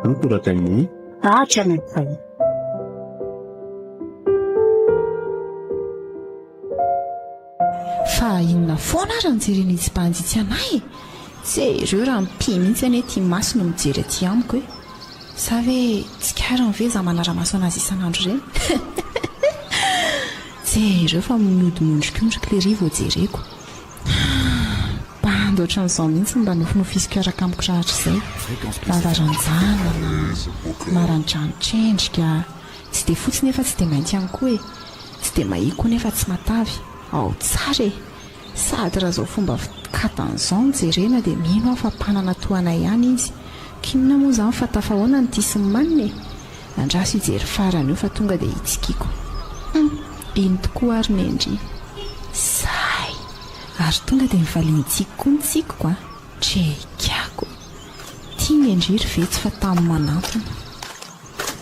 Nitoratany ahatra nafay fa inona foana ary nijerena izy mpanjitsy anay tsy ireo raha mipia mihitsy any hoe tia maso no mijery aty amiko hoe sa ve tsy karany ve za manara-maso anazy isan'andro ireny tsy ireo fa miodimondrikondrika le rivo jereko bando ohatran'izao mihitsy mba nofinofisiko araka amiko rahatra izay lavaranjana na marandranitrendrika tsy dia fotsiny efa tsy dia mainty ihany koa e tsy dia mahiko nefa tsy matavy ao tsara e sady raha zao fomba katan'izao nijerena dia mino aho fa mpanana toanay ihany izy kinona moa izany fa tafahoana ny tia sy ny manina e andraso ijery farany io fa tonga dia hitsikiko iny tokoa ary nendry say ary tonga dia mivaliantsiko koa ny tsikoko a trekako tia nendriry ve tsy fa tamin'ny manantona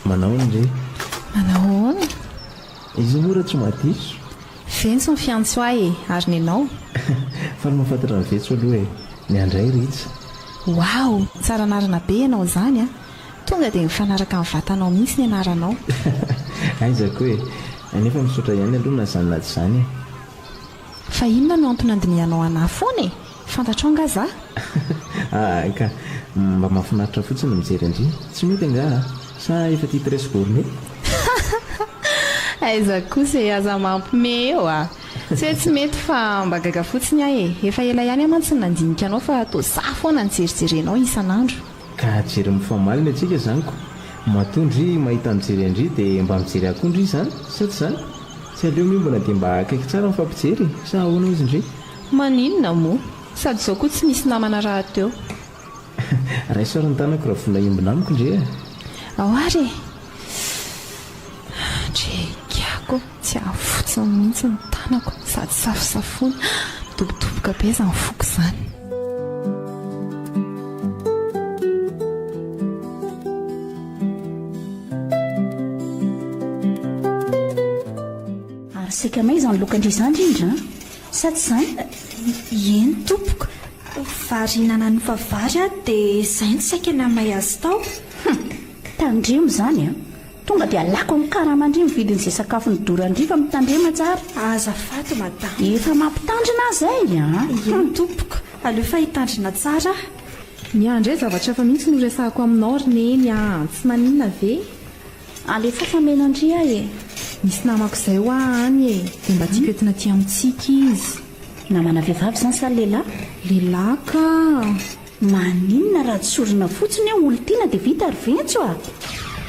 manao ndre manao ahoana izy mora tsy mahadiso ventsy ny fiantso ahy e ary ny anao fa ny mahafantatra ny vetso aloha e ny andray ritsy wow tsara anarana be ianao izany a tonga dia mifanaraka amin'ny vatanao mihitsy ny anaranao aizako hoe nefa misaotra ihany aloha na zany na tsy zany e fa inona no antony andinianao anahy foana e fantatrao nga za ka mba mahafinaritra fotsiny mijery andry tsy mety anga sa efa tia tresborne aiza kosa e aza mampime eo a tsy hoe tsy mety fa mba gaga fotsiny ahy e efa ela ihany amantsy ny nandinika anao fa atao za foana nijerijerenao isan'andro ka jery mifamalina atsika zanyko matondry mahita mijery andry dia mba mijery akondry izy zany sa tsy zany tsy aleo miombana dia mba akaiky tsara mifampijery sa ahoana izy indray maninona moa sady izao koa tsy misy namana raha teo raha isorany tanako raha vola iombina amiko ndre ao ary e trekako tsy ahofotsiny mihitsy ny tanako sady safosafona midobodoboka be zany foko izany ary saika may izany lokandry izany indrindra sa tsy izany eny tompoko varinana ny favary a dia izay ny saika namay azy tao tandremo izany a tonga dia alako amin'ny karamandry mividin'izay sakafo ny dorandrifa mitandrema tsara azafato madama efa mampitandrina zay a eny tompoko aleo fa hitandrina tsara miandry hoe zavatra efa mihitsy no resahako aminao ry neny a tsy maninona ve alefa famenandry ahy e misy namako izay ho any e dia mba tia entina tia amintsika izy namana vehivavy izany sa lehilahy lehilahy ka maninona raha tsorina fotsiny hoe olo tiana dia vita ary ventso a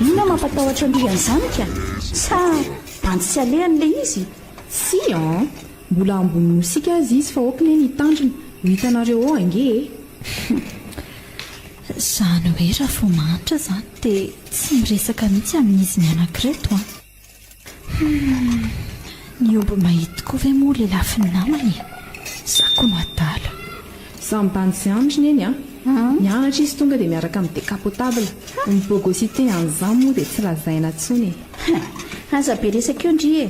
inona mampatahotra andrian'izany ka sa banjy tsy alehan'ilay izy si an mbola ambony mosika azy izy fa oky neny hitandrina ho hitanareo ao ange izany hoe raha vo manitra izany dia tsy miresaka mihitsy amin'izy ny anankireto a ny omby mahita koa ve moa lehilahy fi ny namany za koa no adala sambany sy andry neny a mianatra izy tonga dia miaraka amin'ny décapotable mibogosité an'izany moa dia tsy lazaina tsony aza be resaka eo ndry e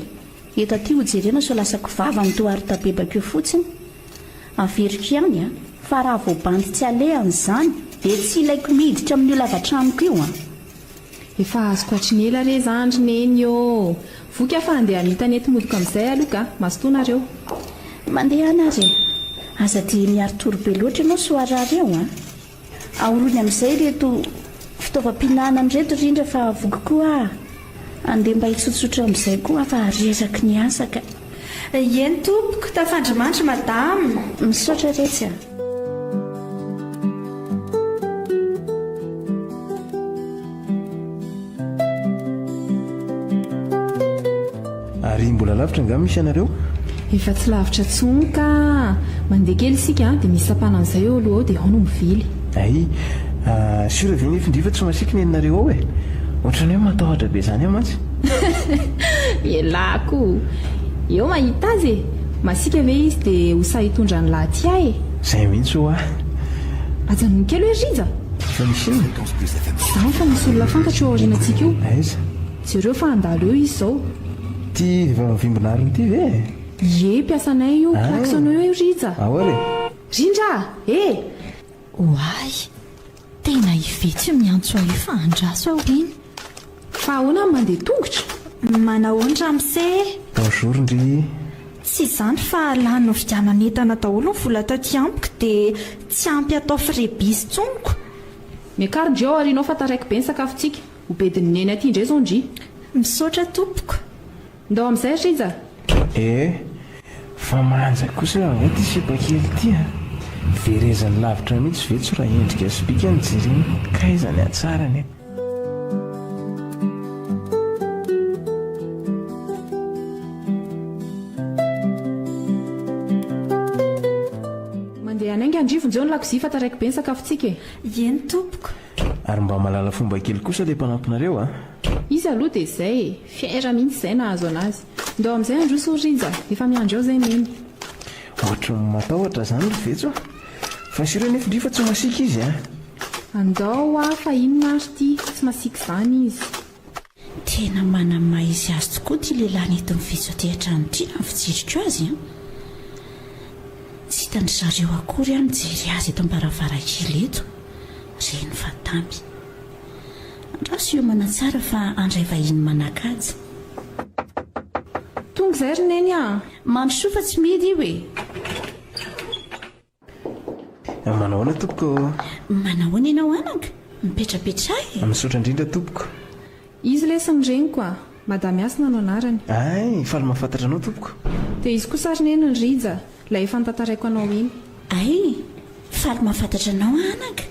eto aty hojerena so lasako vava ny toarytabebaka eo fotsiny averiko ihany a fa raha voabandy tsy alehan'izany dia tsy ilaiko miditra amin'ny io lavatraniko io a efa azoko atrinela re zandry neny eo voky afa andeha anitany ety modiko amin'izay aloha ka masotonareo mandeha anazy e aza dia miary torobe loatra ianao soarary eo a ahorony amin'izay reto fitaovam-pinanany reto rindra fa voky koa andeha mba hitsotsotra amin'izay koa fa resaky ny asaka eny tompoko tafandrimandry madama misaotra retsy a ary mbola lavitra nga misy anareo efa tsy lavitra tsony ka mandeha kely isika dia misy sapana amin'izay eo aloha ao dia ao no mivily ay sura ve nefindrifa tsy masiky ny enareo ao e ohatrany hoe matahotra be izany a mantsy ialako eo mahita azy e masika ve izy dia ho sa hitondra ny lahy ty ahy e izay mihitsy ho ah ajanony kely hoe riza fa misy iny izany fa misy olona fantatra eo aorianantsika io aiza jereo fa andalo eo izy izao ty efa mivimbonariny ity ve Ie, mpiasanay io klaksonao eo rija. ahoary Rindra hoay tena ivetsy miantso ao io fa andraso ao iny fa ahoana ny mandeha tongotra. manao ondramse bonjour ndry. tsy izany fa lano vidiananentana daholo ny vola taty ampiko dia tsy ampy atao firebisy tsonoko. miakarindry ao arianao fa taraiky be ny sakafontsika ho bediny neny aty indray zao ndry. misaotra tompoko. ndao amin'izay rija. Fa manja kosa ho ty sepakely ty a verezany lavitra mihitsy vetso raha endrika sipika ny jereny kaizany atsarany. mandeha anainga andrivonjeo ny lakozia fa taraiky be ny sakafontsika e. eny tompoko. Ary mba malala fomba kely kosa le mpanampinareo a. izy aloha dia izay e, fiaira mihitsy izay nahazo anazy. ndao amin'izay androso rija efa miandro ao izay meny. Ohatra ny matahotra izany ry vetso fa sireo nefa ndry fa tsy masika izy a. andao fa inona ary ty tsy masiaka izany izy. tena manamaha izy azy tokoa ty lehilahy netiny vetso aty an-trano ity na fijeriko azy a. tsy hitany zareo akory a mijery azy eto ambaravarakely eto reny fa tamy andraso io manatsara fa andray vahiny manakaja. tonga izay ry neny a. mandrosoa fa tsy midy io Manao ahoana tompoko? Manao ny ianao anaka mipetrapetrahy. Misaotra indrindra tompoko. Izy lesiny reniko a, madame Asina no anarany. Ay, faly mahafantatra anao tompoko. Dia izy kosa ary neny ny Rija, ilay efa nitantarako anao iny. Ay, faly mahafantatra anao anaka.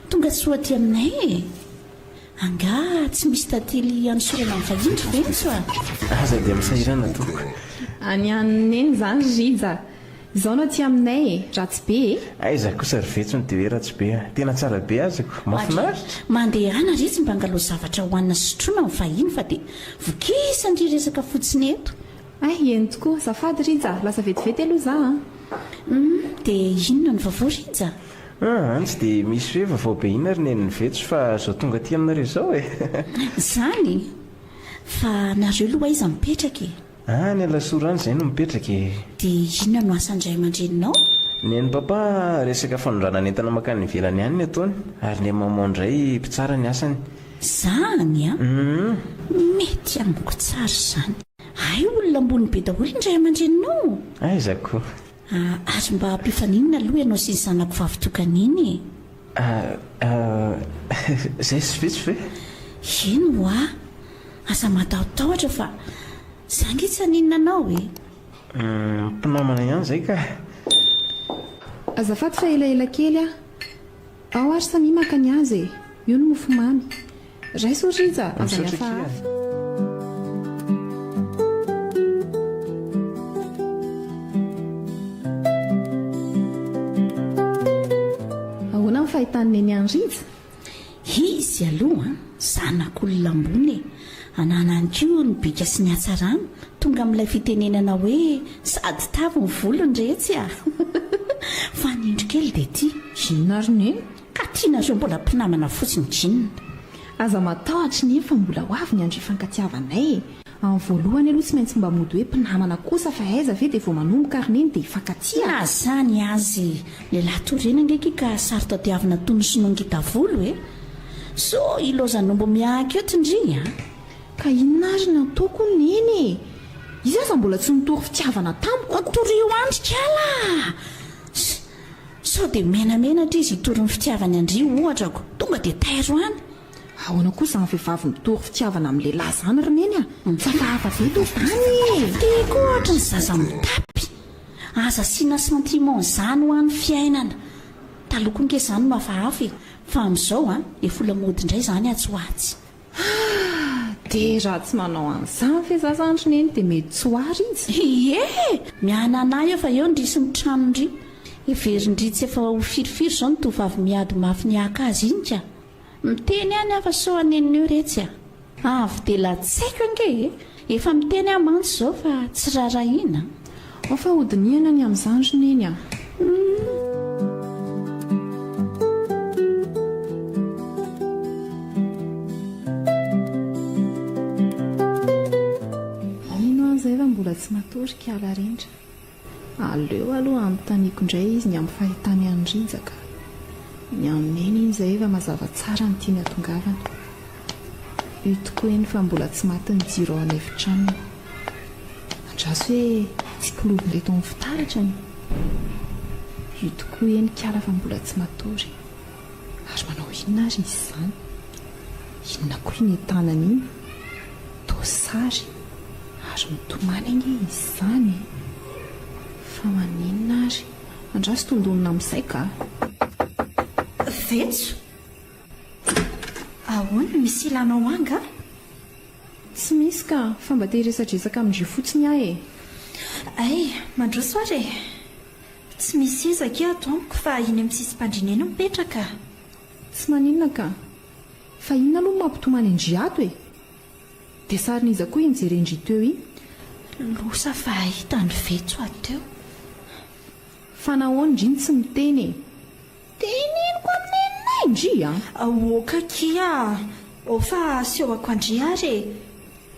Tonga tsy aty aminay e. Anga tsy misy tantely anosorana amin'ny vahindry venso a. Aza dia misahirana tompoko. Any aneny izany Rija. Izao no aty aminay e, ratsy be e. Aiza kosa ry vetsony dia hoe ratsy be. Tena tsara be azako, mahafinaritra. Mandeha ana ry tsy mba angalo zavatra hohanina sotroina amin'ny vahiny fa dia vokisandry resaka fotsiny eto. Ay, eny tokoa, zafady Rija, lasa vetivety aloha za a. Dia inona ny vaovao Rija? Antsy dia misy hoe vaovao be ina ry neny ny vetso fa zao tonga aty aminareo izao e. Zany, fa nareo aloha aiza mipetraka e? Ny alasorany izay no mipetraka e. Dia inona no asandray aman-dreninao? Neny papa resaka fanondrana entana makany ivelany ihany ny ataony ary ny maman indray mpitsara ny asany. Zany a? Mety amiko tsara izany. Ay, olona ambony be daholo indray aman-dreninao. Aizako. Ary mba ampifaninina aloha ianao sy ny zanako vavitokana iny. Izay sy vetso ve? Ino a? Asa matahotahotra fa zangetsa ninona anao e? Mpinamana ihany izay ka. Azafady fa elaela kely a. Ao ary samy maka ny azy e. Io no mofomamy. Raiso Rija, aza hafahafa. Ahoana ny fahitany neny any Rija? Izy aloha zanak'olona ambony e. Ananany koa ny bika sy ny hatsarana tonga amin'ilay fitenenana hoe sady tavo ny volony rehetra a. Fa nindro kely dia ty Inona ary neny? ka tianareo mbola mpinamana fotsiny jinina. Aza matahotra nefa mbola ho avy ny andro ifankatiavanay e. Amin'ny voalohany aloha tsy maintsy mba mody hoe mpinamana kosa fa aiza ve dia vao manomboka ary neny dia ifankatia. Na zany azy lehilahy torena ndraiky ka sary tadiavina tony sonongita volo e. So ilozan'ombo miahaka eto ndry a. Ka inona ary nataoko neny? Izy aza mbola tsy nitory fitiavana tamiko. Torio andrika ala. So dia menamenatra izy hitory ny fitiavany andry ohatrako tonga dia tairo any. Ahoana kosa ny vehivavy mitory fitiavana amin'ny lehilahy izany ry neny a? Fa hafa veto izany. Tiako ohatra ny zaza mitapy. Aza siana sentiment izany ho an'ny fiainana. Taloko nke izany mahafahafa fa amin'izao a efa olamody indray izany atsoatsy. Dia raha tsy manao an'izany fe za zandry neny dia mety tsy ho ary izy. Ie, mihananahy eo fa eo ndrisy ny trano ndry. Everindry tsy efa ho firifiry izao ny tovavy miady mafy niaka azy iny ka. Miteny any afa so aneniny eo retsy a. Avy dia latsaiko ange efa miteny amantsy izao fa tsy rarahina. Ao fa hodiniana ny amin'ny zandry neny a. Anino an'izay fa mbola tsy matory. matory kiala rindra. Aleo aloha anontaniako indray izy ny amin'ny fahitany andrinjaka. Ny amineny iny izay efa mazava tsara ny tiany atongavana. Io tokoa eny fa mbola tsy maty ny jiro ao an'efitranony. Andraso hoe tsy kilovon'reto amin'ny fitaratrany. Io tokoa eny kiala fa mbola tsy matory. Ary manao inona ary izy izany? Inona koa iny tanany iny? Tosary ary mitomany ange izy izany. Fa maninona ary? Andraso tondonina amin'izay ka? Vetso? Ahoana misy ilanao anga? Tsy misy ka, fa mba te hiresadresaka amin'izay fotsiny ahy e. Ay, mandroso ary e. Tsy misy ezaka ato amiko fa iny amin'ny sisim-pandriana eny mipetraka. Tsy maninona ka? Fa inona aloha mampitomany Andry ato e? Dia sarin'iza koa injery Andry teo iny? Losa fa ahita ny Vetso ateo. Fa nahoana Andry tsy miteny e? Teneniko amin'enina Andry a? Ahoaka kia? O fa asehoako Andry ary e.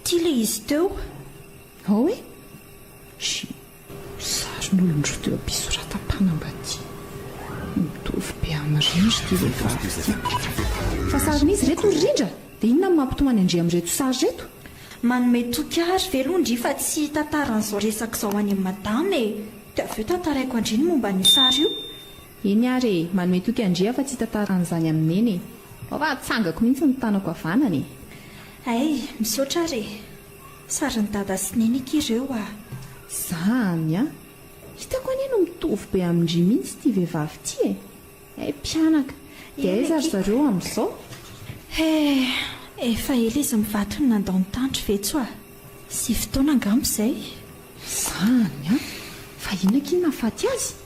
Tia le izy teo. Ao e? Sarin'olondro teo ampisoratam-panambady. Mitovy be amin'irindra ity vehivavy. Fa sarin'izy reto ny rindra? Dia inona no mampitomany Andry amin'ireto sary reto? Manome toky ary velondry fa tsy tantaran'izao resaka izao any amin'ny madama e. Dia avy eo tantaraiko Andry ny momba ny sary io. Eny ary e, manome toky Andry fa tsy tantaran'izany amin'eny e. Ao fa atsangako mihitsy ny tanako havanany e. Ay, misaotra ary e. Sarin'ny dada sy neniko ireo a. Zany a? Hitako aneno mitovy be amin'Andry mihitsy ity vehivavy ity e. Mpianaka. Dia aiza ry zareo amin'izao? Efa ela izy mivady ny nandao ny tandro Vetso a. Sy fotoana angamba izay. Zany a? Fa inona kiny nahafaty azy?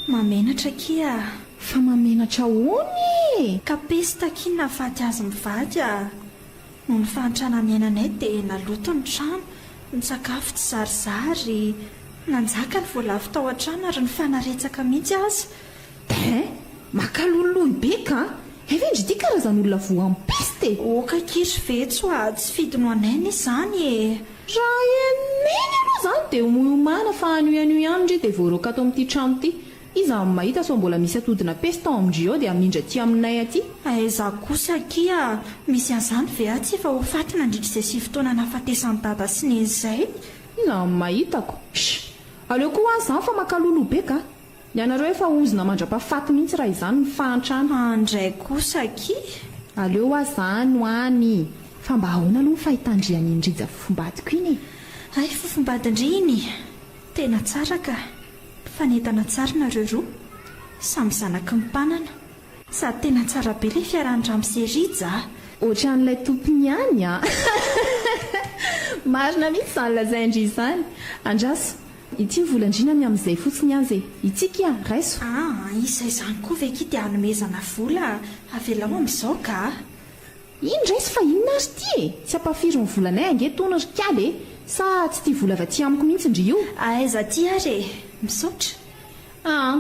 Mamenatra kia. Fa mamenatra hoany? Kapesita kiny nahafaty azy mivady a. Noho ny fahantrana ny ainanay dia naloto ny trano, ny sakafo tsy zarizary, nanjaka ny voalavo tao an-trano ary ny fanaretsaka mihitsy azy. Makalololoy be ka? Efa Andry ity karazan'olona voampiste. Oka kiry Vetso a, tsy fidino anainy izany e. Raha eneny aloha izany dia homiomana fa anio ihany dia voaroka ato amin'ity trano ity. Iza amin'ny mahita so mbola misy atodina pesta ao Andry ao dia amindra aty aminay aty. Aiza kosa kia, misy an'izany ve aty efa ho fatina andritra izay sy fotoana nahafatesan'ny dada sy neny izay. Iza amin'ny mahitako. Aleo koa hoany izany fa makalolo be ka? Ny anareo efa ozina mandra-pahafaty mihitsy raha izany ny fahantrana. Andray kosa kia. Aleo azany hoany. Fa mba ahoana aloha ny fahitandry any indrija fofombadiko iny. Ay, fofombadindry iny. Tena tsara ka. Fanentana tsara nareo roa. Samy zanaky ny mpanana. Sady tena tsara be ilay fiarahany Serija. Ohatran'ilay tompony ihany a. Marina mihitsy izany lazay Andry izany. Andraso, ity volandrinany amin'izay fotsiny azy e. Ity kia, raiso. Izay izany koa ve kia dia hanomezana vola. Avelao amin'izao ka. Iny raiso fa inona ary ity e? Tsy ampafiry ny volanay angetona ry kialy e. Sa tsy tia vola avy aty amiko mihitsy ndry io? Aiza ty ary e. Misaotra.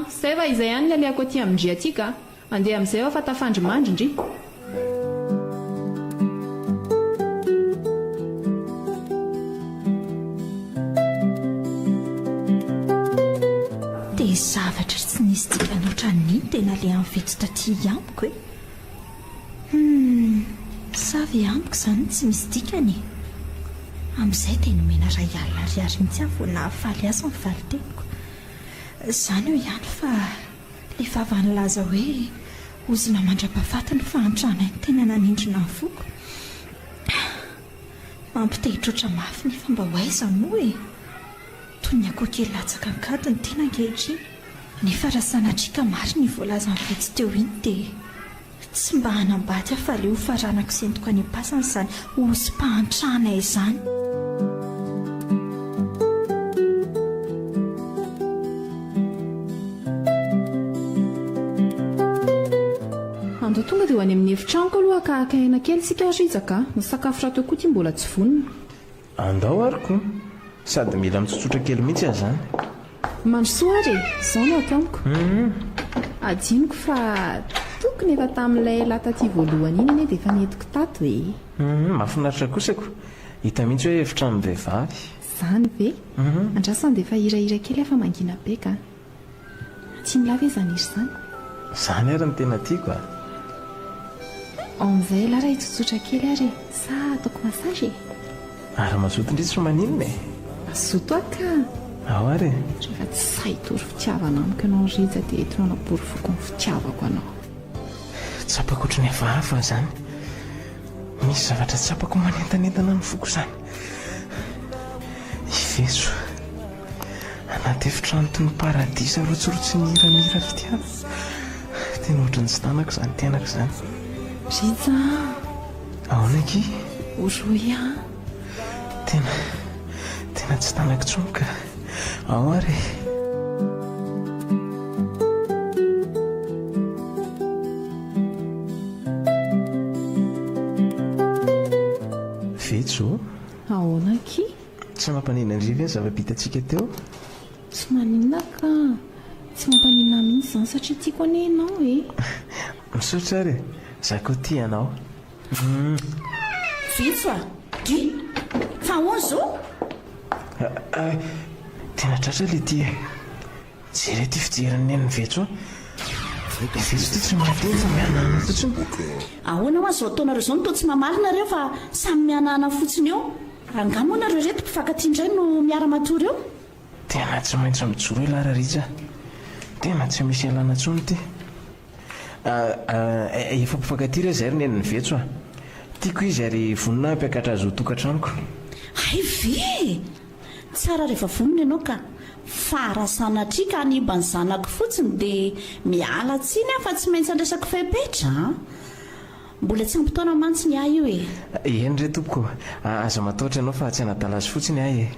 Izay fa izay ihany ny aleako aty amindry aty ka. Andeha amin'izay aho fa tafandry mandry ndry. Dia zavatra tsy nisy tikanoatra ny tena le amin'ny Vetso taty amiko e. Savy amiko izany tsy misy dikany. Amin'izay dia nomena ray alina ariary mihitsy aho vao nahafaly azy ny valiteniko. Izany io ihany fa le vavany laza hoe ozina mandra-pahafaty ny fahantrana ny tena nanindrona ny foko. Mampitehitra oatra mafy nefa mba ho aiza moa e. Toy ny akoho kely latsaka ny kady ny tena ankehitriny. Nefa raha sanadrika mary ny voalaza ny Vetso teo iny dia tsy mba hanambady aho fa le ho faranako sentiko any am-pasana izany osim-pahantrana izany. Andao tonga dia ho any amin'ny efitranoko aloha ka akaina kely sika rizaka. Ny sakafo raha teo koa ity mbola tsy vonona. Andao ariko. Sady mila mitsotsotra kely mihitsy aho izany. Mandrosoa ary izao no akamiko. Adiniko fa tokony efa tamin'ilay lataty voalohany iny dia efa nentiko tato e. Mahafinaritra kosako. Hita mihitsy hoe efitrano vehivavy. Izany ve andrasany dia efa hirahira kely efa mangina be ka tsy milava izany izy izany. Izany ary ny tena tiako a. Amin'izay lara hitsotsotra kely ary sa ataoko masazy Ary mazoto indrisy fa maninona e? mazoto aka Ao ary rehefa tsy sahitory fitiavana amiko ianao rija dia eto nanaporo foko ny fitiavako anao. tsapako ohatry ny hafahafa izany. Misy zavatra tsapako manentanentana ny foko izany. Iveso anaty efitrano toy ny paradisa rotsorotsy miramira fitiava. Tena ohatry ny tsy tanako izany tenako izany. Rija Ahoana ky? oroy a Tena tsy tanako intsony ka. Ao ary vetso ahoana ky tsy mampanina indriva ny zava-bitantsika teo. tsy maninona ka tsy mampanina mihitsy izany satria tiako ane ianao e. Misaotra ary za koa tia anao. Vitso a dy fa ahoana zao? Tena tratra le ty e. Jery ty fijeriny ny vetso vetso ty tsy mahateny fa mianana fotsiny. Ahoana hoa zao ataonareo zao nitao tsy mamalina fa samy mianana fotsiny eo. Angamo anareo reto mpifankatia-ndray no miara-matory eo. Tena tsy maintsy mijoro lara rija. Tena tsy misy alana intsony ty. Efa mpifankatia re zay ry neniny vetso a. Tiako izy ary vonina ampiakatra azy ho tokantranoko. Ay ve tsara rehefa vonina ianao ka farasanatria ka aniba ny zanako fotsiny dia miala tsiny aho fa tsy maintsy andresako fepetra. Mbola tsy ampitoana mantsy ny ahy io e. Eny re tompoko aza mataotra ianao fa tsy anadala azy fotsiny ahy e.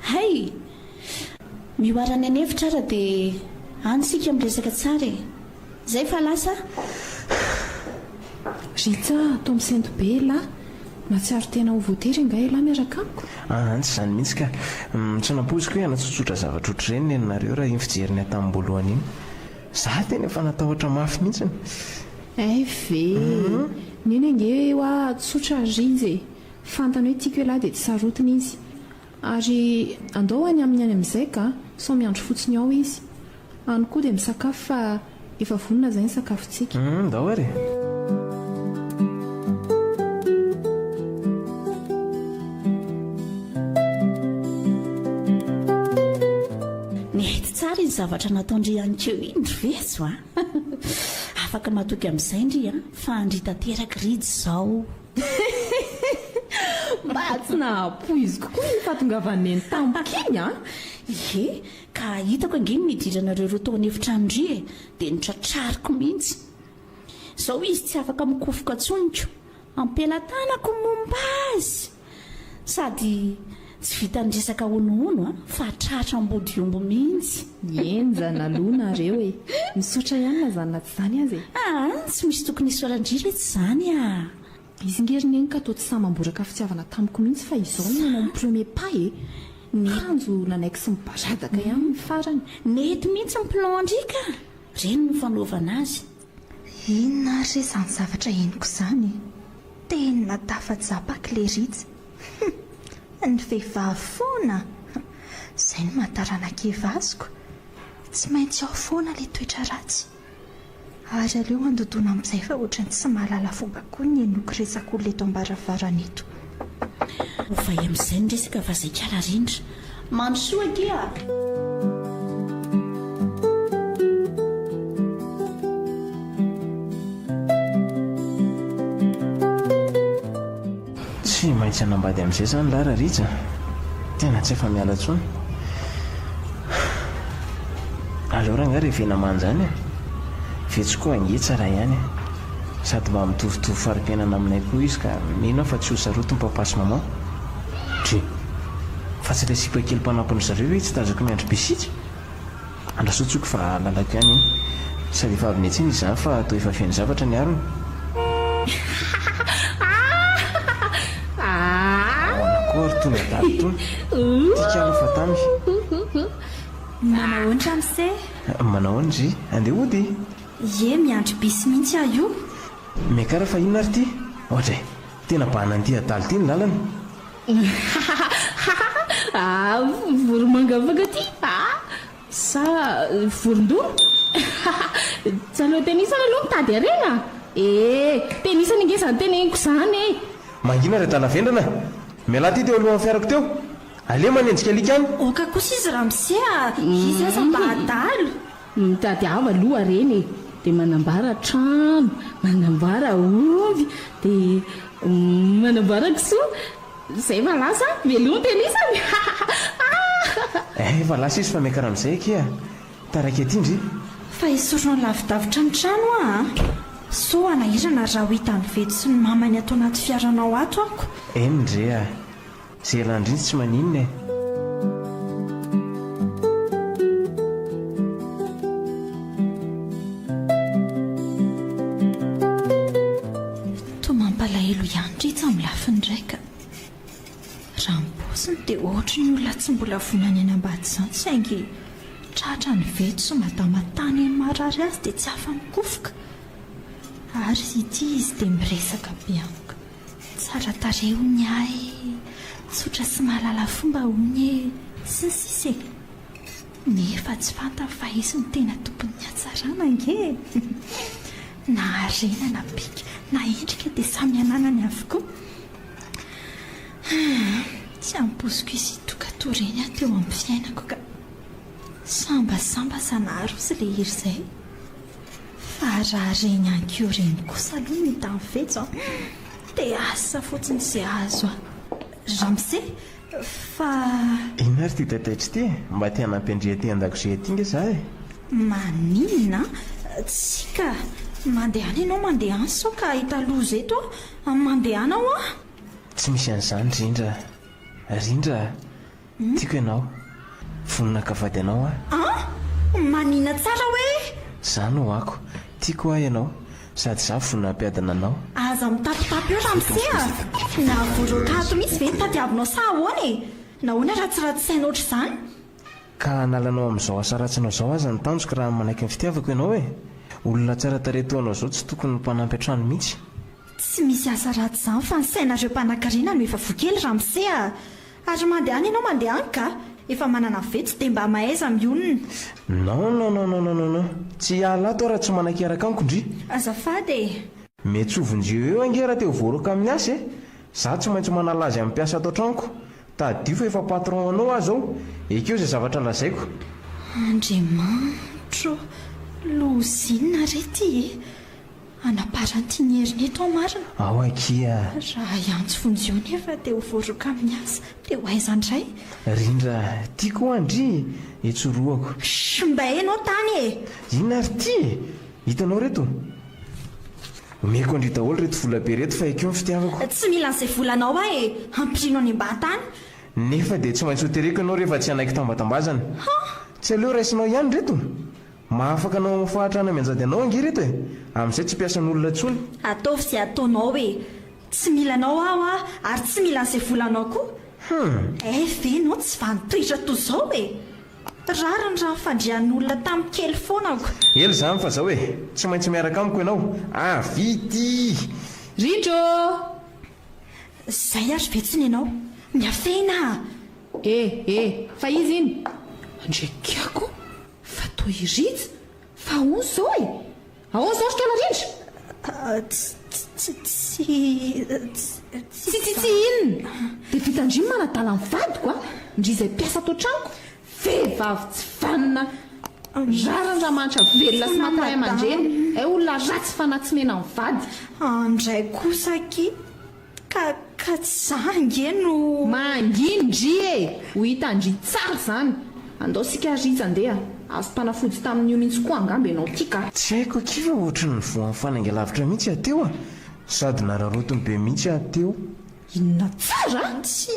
Hay mioarany anevitra ara dia anysika miresaka tsara e. Zay fa lasa Rija atao misento be la matsiaro tena ho voatery nga ela miaraka amiko. Tsy izany mihitsy ka tsy nampoziko hoe anatsotsotra zavatra ohatr'ireny neninareo raha iny fijeriny tamin'ny iny. Za tena efa natahotra mafy mihitsiny. Ve neny ange hoa tsotra rija e. Fantany hoe tiako ela dia tsy sarotiny izy ary andao any amin'ny any amin'izay ka sao miandro fotsiny ao izy. Any koa dia misakafo fa efa vonona izay ny sakafontsika. Ndao ary nihety tsara iny zavatra nataondry anykeo indry vetso a. Afaka matoky amin'izay indry a fa andritateraka ridy izao. Mba tsy nahapo izy kokoa ny fahatongavaneny tampoka iny a. Ie ka hitako angeny midiranareo ro tao an'efitrano e dia nitratrariko mihitsy. Izao izy tsy afaka mikofoka tsoniko ampelantanako momba azy sady tsy vita nyresaka onohono a fa tratra ambodiombo mihitsy. Enjana aloanareo e. Misaotra ihany na zany na tsy izany azy e. Tsy misy tokony isoarandrira tsy izany a. Izy ngeriny eny ka atao tsy samamboraka fitiavana tamiko mihitsy fa izao no nanao premier pas e. Ny kanjo nanaiky sy mibaradaka ihany ny farany. Nety mihitsy ny plan ndrika reny no fanaovana azy. Inona ary izany zavatra henoko izany tena tafajapaka le ritsy. Ny vehivavy foana izay no mantarana kevaziko tsy maintsy ao foana le toetra ratsy ary aleo andodona amin'izay fa ohatrany tsy mahalala fomba koa ny henoko resaka olona eto ambaravarana eto. Ovay amin'izay ny resaka fa izay kala rindra mandrosoa kia. tsy maintsy anambady amin'izay izany lara rija. Tena tsy efa miala intsony. Aleo raha nga revena manjany e. Vetso koa ange tsara ihany sady mba mitovitovy fari-piainana aminay koa izy ka mino fa tsy ho saroto ny mpampasy mama. Dre fa tsy ilay sipa kely mpanampiny zareo hoe tsy tazako miandro besitsy. Andrasotsoko fa lalako ihany iny sady efa avy netsiny izy izany fa atao efa feny zavatra ny arony. Ahoana koa ary tonga dady tony tiaka fa tamy. Manao ohatra amin'izay Manao zy andeha ody ie miandro bisy mihitsy aho io. miakara fa inona ary ty ohatra tena bahanan'ity adaly ty ny lalana. Voromangavaka ty sa vorondolo tsalo tenisana aloha mitady arena tenisana ingezany teneniko zany mangina re tana vendrana miala ty teo alohan'ny fiarako teo ale manenjika alika any oka kosa izy ramosea izy aza mba adalo mitady ava aloha reny dia manambara trano manambara ovy dia manambara kisoa zay malasa velony tenisany efa lasa izy fa miakara amin'izay kia taraka etindry fa isorona lavidavitra ny trano so anahirana raha ho hitany veto sy ny mamany atao anaty fiaranao ato ako enindrea zay landriny tsy maninona to mampalahelo ihany dritsy amin'ny lafiny raika raha mibosiny dia ohatra ny olona tsy mbola vonany any ambady izany saingy tratra ny veto sy madamatany ny marary azy dia tsy afa-mikofoka ary ity izy dia miresaka be amiko tsara tare hony ahy tsotra sy mahalala fomba hony sisisy nefa tsy fantany fa izy ny tena tompony hatsarana nge na arena na bika na endrika dia samy ananany avokoa tsy ampoziko izy tokatoreny aho teo amin'ny fiainako ka sambasamba sanaharo sy le iry izay fa raha reny ankeo reny kosa aloha mitany veto dia asa fotsiny izay azo ramose fa inona ary ty tataitra ty mba tia nampendria ty an-dakozia ty nge za maninona tsika mandehana ianao mandeha any sao ka hita loza eto mandehanao tsy misy an'izany rindra tiako ianao vonona kavady anao manina tsara hoe zany ho ako tiako ahy ianao sady za vonona ampiadana anao aza mitapitapy eo ramosea na vorokato misy ve nitadiavinao sa ahoana nahoana raha tsy ratsy saina oatra izany ka analanao amin'izao asa ratsinao zao aza ny tanjoko raha manaiky ny fitiavako ianao olona tsara taretoanao zao tsy tokony mpanampy atrano mihitsy tsy misy asa ratsy izany fa ny sainareo mpanankarena no efa vokely ramosea ary mandeha any ianao mandeha any ka efa manana veto dia mba mahaiza mionona non tsy hiala ato raha tsy manaiky araka amiko ndry azafady metsovondrio eo angera teo voaroka amin'ny asa za tsy maintsy manala azy amin'ny mpiasa ato an-tranoko tadio fa efa patron anao azy ao ekeo izay zavatra lazaiko andriamanitro lozinina rety anaparanty ny heriny eto marina ao akia raha iantsy vonjio nefa dia ho voaroka amin'ny asa dia ho aizandray rindra tiako andry etsoroako mba enao tany inona ary ty hitanao reto meko andry daholo reto vola be reto fa ekeo ny fitiavako tsy mila n'izay volanao ampirino any mba-tany nefa dia tsy maintsy hotereko ianao rehefa tsy hanaiky tambatambazana tsy aleo raisinao ihany reto mahafaka anao fahatrana mianjady anao ange reto amin'izay tsy mpiasan'olona ntsony ataovy izay ataonao tsy milanao aho ary tsy mila n'izay volanao koa venao tsy vanotohitra toy izao rara ny raha fandrian'olona tamin'ny kely foanako ely zany fa zao tsy maintsy miaraka amiko ianao vity rindro zay ary vetsiny ianao miafena fa izy iny andrekako fa toy iritsy fa on zao aon zao rikana rindra tsy inona dia vitandrimy manadala ny vadiko ndry izay mpiasa ato tranoko vehivavy tsy vanina rarandramanitra velona sy matray aman-dreny olona ratsy fanatsimena ny vady andray kosaky ka tsy zange no mangindry ho hitandry tsara zany andao sika ritsandeha azo mpanafody tamin'io mihitsy koa angamby ianao tika tsy haiko kiva ohatra ny voan'ny fanangalavitra mihitsy ateo sady nararotony be mihitsy ateo inona tsara tsy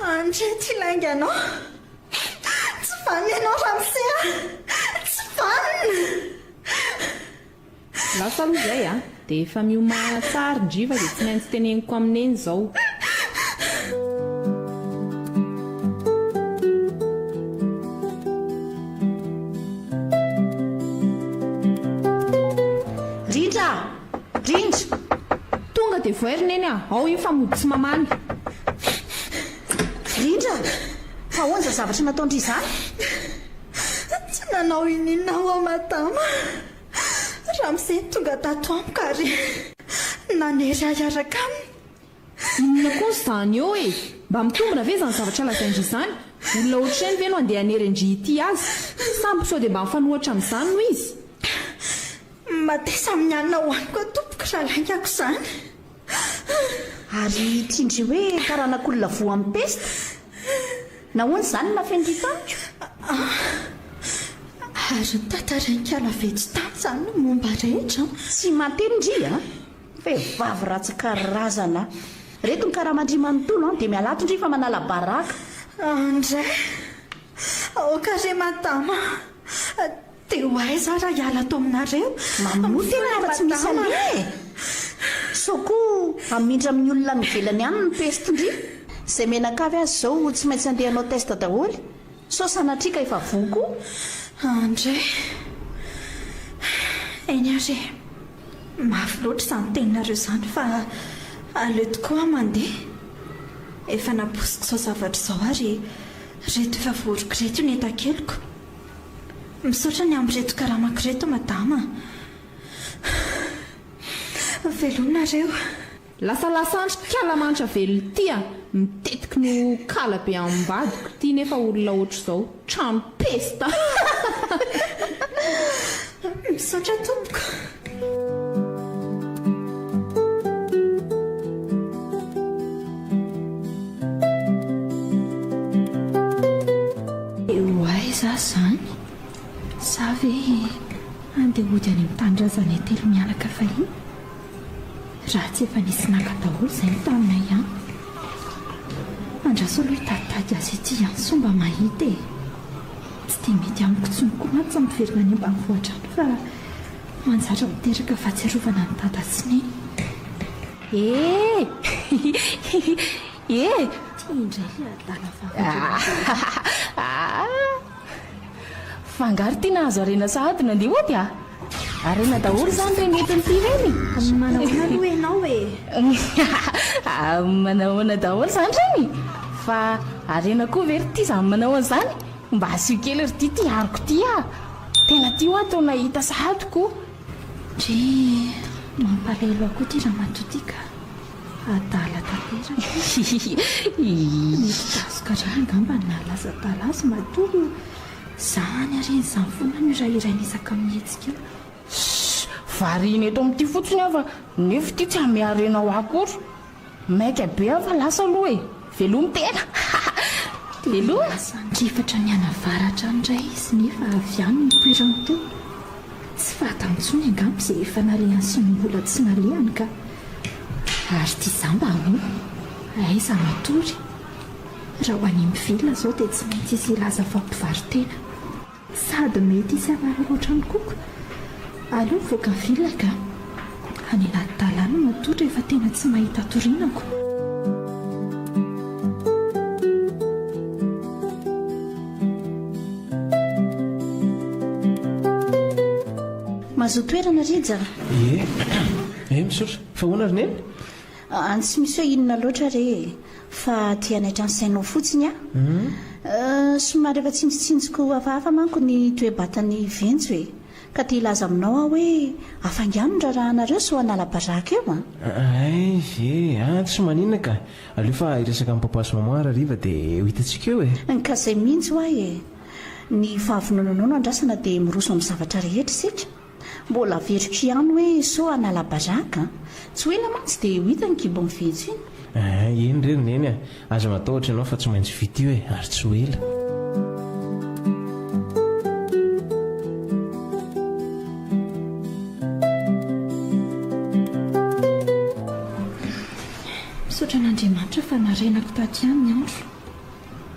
andre ty lainga anao tsy vany ianao ramosea tsy vanina lasa aloha izay dia efa miomana tsara ndriva dia tsy maintsy teneniko amineny izao rindra tonga dia voaerineny ao io fa mody tsy mamany fa hoanza zavatra nataondry izany tsy nanao ininona ho madama raha amin'izay tonga tato amiko ary nanery ahiaraka aminy inona koa izany eo e mba mitombona ve izany zavatra lazaindry izany olona ohatrany ve no andeha hanery indry ity azy samby sao dia mba mifanohatra amin'izany no izy matesa amin'ny anina ho aniko tompoko raha laingako izany ary tiandry hoe karanak'olona voa amin'ny pesta nahoana izany nafendry tamiko ary tataraikala vetsy tany izany no momba rehetra tsy matendry a vehivavy ratsan-karazana reto ny karaha-mandry manontolo dia mialatondry fa manala baraka andray okare madama dia ho aiza raha hiala ato aminareo mamino tena fa tsy misy ale soko amindra amin'ny olona mivelany ihany ny pestindry izay menakavy azy izao tsy maintsy andehanao testa daholy so sanatrika efa voko andray eny are mafy loatra izany teninareo izany fa aleo tokoa mandeha efa naposiko izao zavatra izao ary reto efa voroko reto ny enta-keliko misaotra ny amin'ny reto karamako reto madama velonareo lasalasandry kalamanitra velona ity a mitetika no kala be ambadiko ity nefa olona ohatr' izao trano pesta misaotra tompoko eo aiza izany za ve andeha ody any amin'ny tanindrazana telo mialaka fahiny raha tsy efa nisy naka daholo izay ny taminay ihany andraso aloha hitaditady azy ity ihany so mba mahita e tsy dia mety amiko tsonoko mantsy miverina any ambanivohitrany fa manjatra miteraka fahatsiarovana ny dada sy neny tia indray adala fangaro tia nahazo arena sahady no andeha ody a arena daholo izany reny entin'ity reny manahoana aloha ianao e manahoana daholo izany reny fa arena koa very ity izany manahoana izany mba asio kely ry ty ariko ty a tena ty ho atao nahita sahadiko dry mampalelo akoa ty raha matoty ka adala tanteraka mety tazoka reny angamba nalaza talazy matolo zany areny izany foana no raha iray nisaka mihetsika variny eto amin'ity fotsiny afa nefa ity tsy ame arena ho akory maika be afa lasa aloha e velomy tena veloa sandrifatra ny anavaratra ndray izy nefa avy any nipoirany teo tsy fahatantsony angamba izay efa nalehany sy ny mbola tsy nalehany ka ary tia zamba ho aiza matory raha ho any mivilona izao dia tsy maintsy izy ilaza fampivarotena sady mety isy avaroloatra ny koko aleo voaka vilona ka any anaty dalàna matory efa tena tsy mahita torinako mahazo toerana rija misaotra fa hoana rineny any tsy misy hoe inona loatra re fa tianaitra ny sainao fotsiny a somary efa tsinjitsinjiko hafahafa manko ny toe-batany venjo e ka tia ilaza aminao aho hoe afanganondra raha anareo so anala-baraka eo tsy maninona ka aleo fa iresaka amin'ny papaso mamoara riva dia hitantsika eo e ka izay mihitsy ho ahy e ny fahavononanao no andrasana dia miroso amin'ny zavatra rehetra isika mbola veriko ihany hoe so anala-baraka tsy hoena mantsy dia ho hita ny kibo mivenjo iny eny rerineny a aza matahotra ianao fa tsy maintsy vita io e ary tsy ho ela misaotra n'andriamanitra fa narenako taty ihany ny andro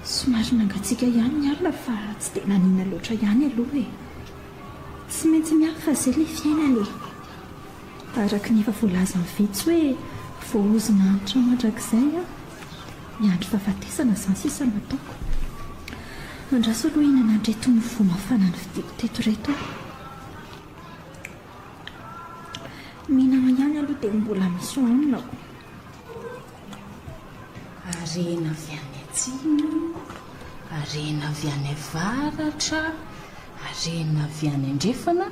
somary nangatsika ihany ny alina fa tsy dia nanina loatra ihany aloha e tsy maintsy miafy fa izay le fiaina le araka ny efa voalaza ny vitsy hoe voaozina anitra mandrakizay a miandro fahafatesana izany sisa nataoko andraso aloha inana andreto ny vomafana ny vidiko teto reto mihinana ihany aloha dia mbola misy hoanina arena avy any tsino, arena avy any avaratra, arena avy any andrefana,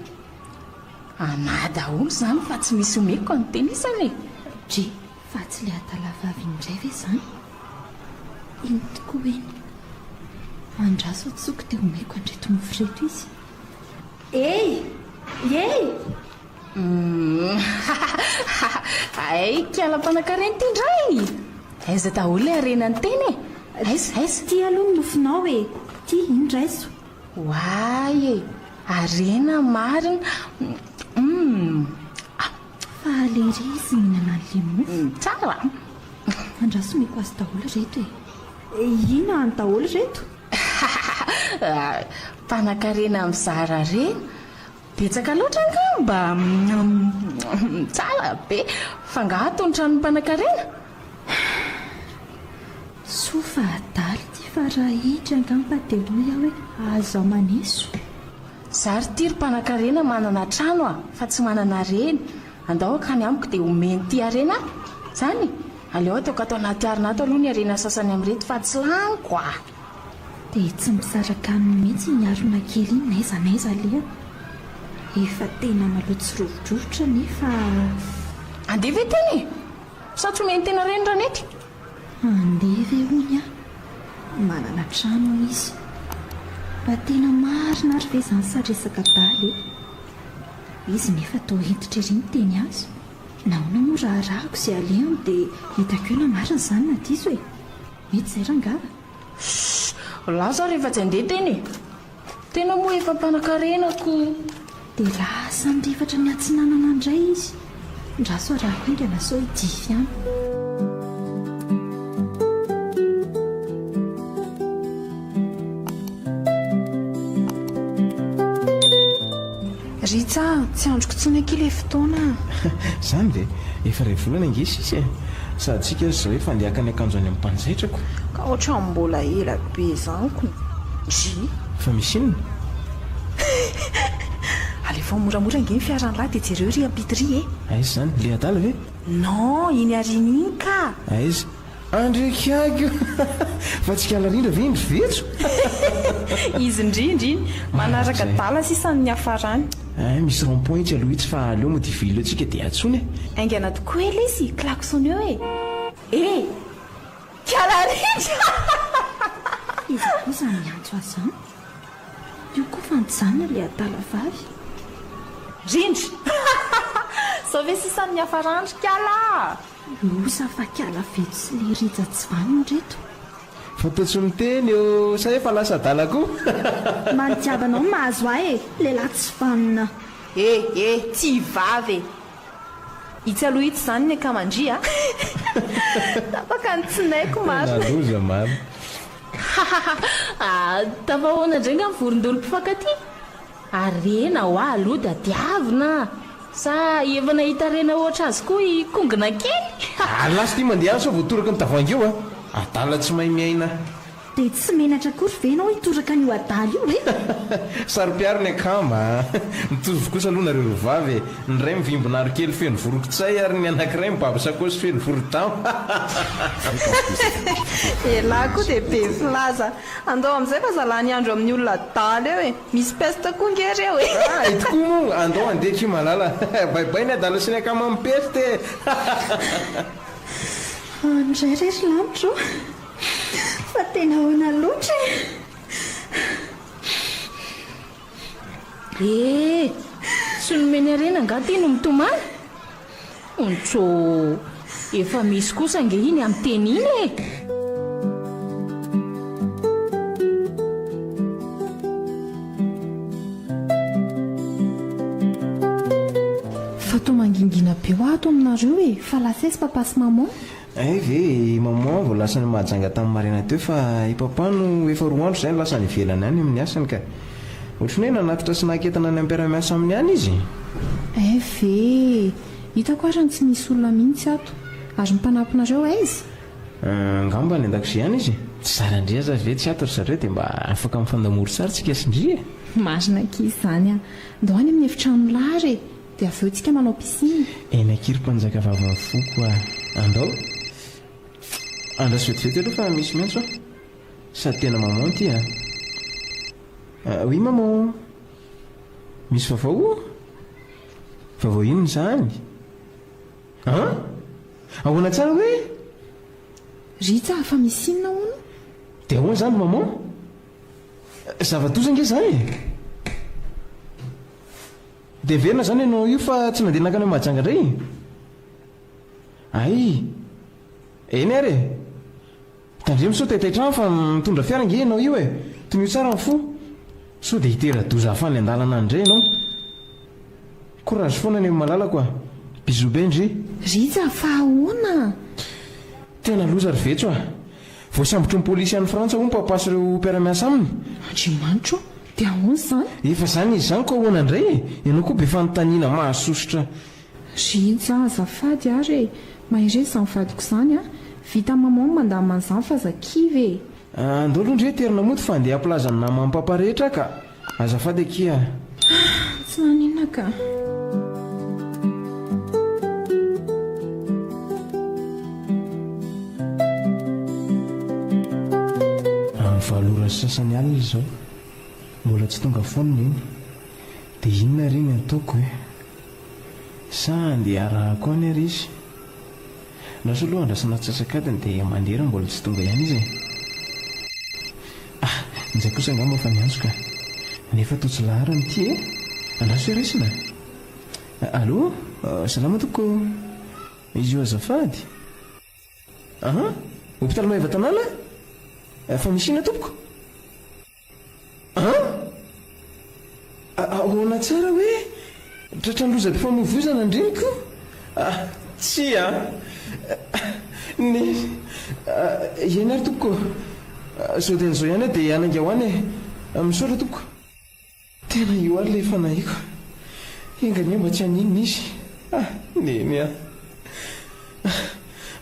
ana daholo izany fa tsy misy omeko ny tenisany e. Dre fa tsy le atalavavy indray ve izany? Ino tokoa eny? Andraso tsoko dia omeko andreto mofireto izy. Ay, kialam-panan-karena ty indray. Aiza daholo le arena ny teny e? Aiza Ty aloha nofinao e. Ty indraiso. Hoay e, arena marina. Fa alery izy mihinana an'le mofo. Tsara. Andraso omeko azy daholo reto e. Ina any daholo reto? Panan-karena mizara rena. Betsaka loatra angamba. Tsara be. Fa ngato ny trano panan-karena. Sofa adaly ty fa raha hidry angamba dia hoy aho hoe azo maneso. Zary tiry panan-karena manana trano fa tsy manana reny. Andao akany amiko dia omeny ty arena zany. Aleo ataoko atao anaty arina ato aloha ny arena sasany amin'ireto fa tsy laniko Dia tsy misaraka aminy mihitsy ny arona kely iny naiza leha. Efa tena maloto rovodrovitra nefa andeha ve teny sa tsy omeny tena reny ranety? andeha ve hony manana trano izy. Mba tena marina ary ve izany saresaka daly izy nefa tao entitra ery ny teny azy. Nahoana moa raharahako izay alehany dia hitako eo na marina izany na diso e. Mety izay rangava. Lasa rehefa tsy andeha teny tena moa efa panan-karenako. Dia lasa nirefatra ny atsinanana indray izy. Ndraso arahako indra nasao hidify any. Ritsa, tsy androko tsony aky ilay fotoana. Izany ve efa ray volana angesa izy e. Sady tsika izao efa andeha ny akanjo any amin'ny mpanjaitrako. Ka ohatra mbola ela be izaniko. Fa misy inona? Alefa moramora nge ny fiaran'ny lahy dia jereo ry ampitry e. Aiza izany le adala ve? Non, iny ariny iny ka. Aiza andrekako fa tsy kalarindra ve indry vetso. Izy indrindra iny manaraka dala sisany ny hafarany. Misy rond-point itsy aloha itsy fa aleo modivily antsika dia atsony e. Aingana tokoa ela izy klaxon eo e. Kalarindra. Izy kosa miantso azy izany. Io koa fanjanona ilay adala vavy. Rindry. Sao ve sisany ny hafarandry kala. Losa fa kiala veto sy le rija tsy vanona reto. Fa tao tsy miteny eo sa efa lasa adala koa. Manitiavanao mahazo ahy e. Lehilahy tsy vanona. Tsy vavy e. Itsy aloha itsy izany ny akamandria. Tapaka ny tsinaiko marina. Naloza mamy. Tafahoana indray nga mivorondolo-mpifankaty. Arena ho ahy aloha da diavina. Sa efa nahita arena ohatra azy koa i kongona kely. Lasa ty mandeha any sao voatoraka ny tavoangy eo adala tsy mahay miaina. Dia tsy menatra akory ve ianao hitoraka an'io adala io e. Saro-piaro ny akamba. Mitovy kosa aloha nareo vavy. Ny ray mivimbonaro kely feno vorokitsay ary ny anankiray mibaby sakosy feno vorotamo. Lahy koa dia be filaza. Andao amin'izay fa zalany andro amin'ny olona adala eo e. Misy peste koa ngereo e. Tokoa moa andao andeha tsy malala. Baibay ny adala sy ny akama amin'ny peste. Andray rery lamotro. Fa tena hoana loatra sy nomeny arena angaty no mitomany. Ontso efa misy kosa nge iny amin'ny teny iny e. Fa to mangingina be ho ato aminareo e. Fa lasesy papa sy maman. Ve maman vao lasa ny mahajanga tamin'ny marina teo fa i papa no efa 4 andro izay lasa ny ivelany any amin'ny asany ka ohatrany hoe nanatitra sy nanketana ny ampiara-miasa amin'ny any izy. Ve hitako arany tsy misy olona mihitsy ato ary mipanampinareo aiza. Ngamba ny an-dakozia any izy tsy zarandria za ve tsy ato ry zareo dia mba afaka mifandamoro tsara tsika sindria. Marina kizy izany ndao any amin'ny efitrano lary dia avy eo tsika manao pisiny. Eny akiry mpanjakavavy foko andao andraso vetivety aloha fa misy miantso sady tena maman ty oui maman, misy vaovao? Vaovao inona zany? Ahoana tsara hoe? Rita fa misy inona hono? Dia ahoana zany maman? Zava-toza nge zany? Dia verina zany ianao io fa tsy nandeha nakany Mahajanga indray? Ay, eny ary e, tandremo sao taitaitrano fa mitondra fiara nge ianao io e, tonio tsara ny fo, sao dia hitera-doza hafany an-dalana indray ianao. Courage foana ny amin'ny malalako a, bisous be ndry. Rita fa ahoana? Tena loza ry vetso a, voasambotry ny polisy any Frantsa ho mpampasy ireo mpiara-miasa aminy. Andriamanitro, dia ahoana izany? Efa zany izy zany ko ahoana indray e, ianao koa be fanontaniana mahasosotra. Rita azafady ary e, mahere izany vadiko izany a, vita maman mandamana izany fa zakivy e. Andao aloha ndre terina moto fa andeha hampilazany namana mpamparehetra ka, azafady akia. Tsy maninona ka. Valora sasany alina izao, mbola tsy tonga fonony iny, dia inona ry ny ataoko hoe? Sa andeha arahako any ary izy? Naso aloha andrasana atsasakadiny dia mandera mbola tsy tonga ihany izy. Nizay kosa angamba fa miantso ka, nefa toa tsy laharany ity e, andraso iresina. Allo, salama toko, izy io azafady. Hôpitaly Maiva Tanàna? Fa misy ina tompoko? Ahoana tsara hoe tratran'loza mpifamoivoizana andriniko? Tsy eny ary tompoko, sao dia n'izao ihany dia ananga ho any misaotra tompoko. Tena io ary ilay fanahiko, engany mba tsy haninona izy. Neny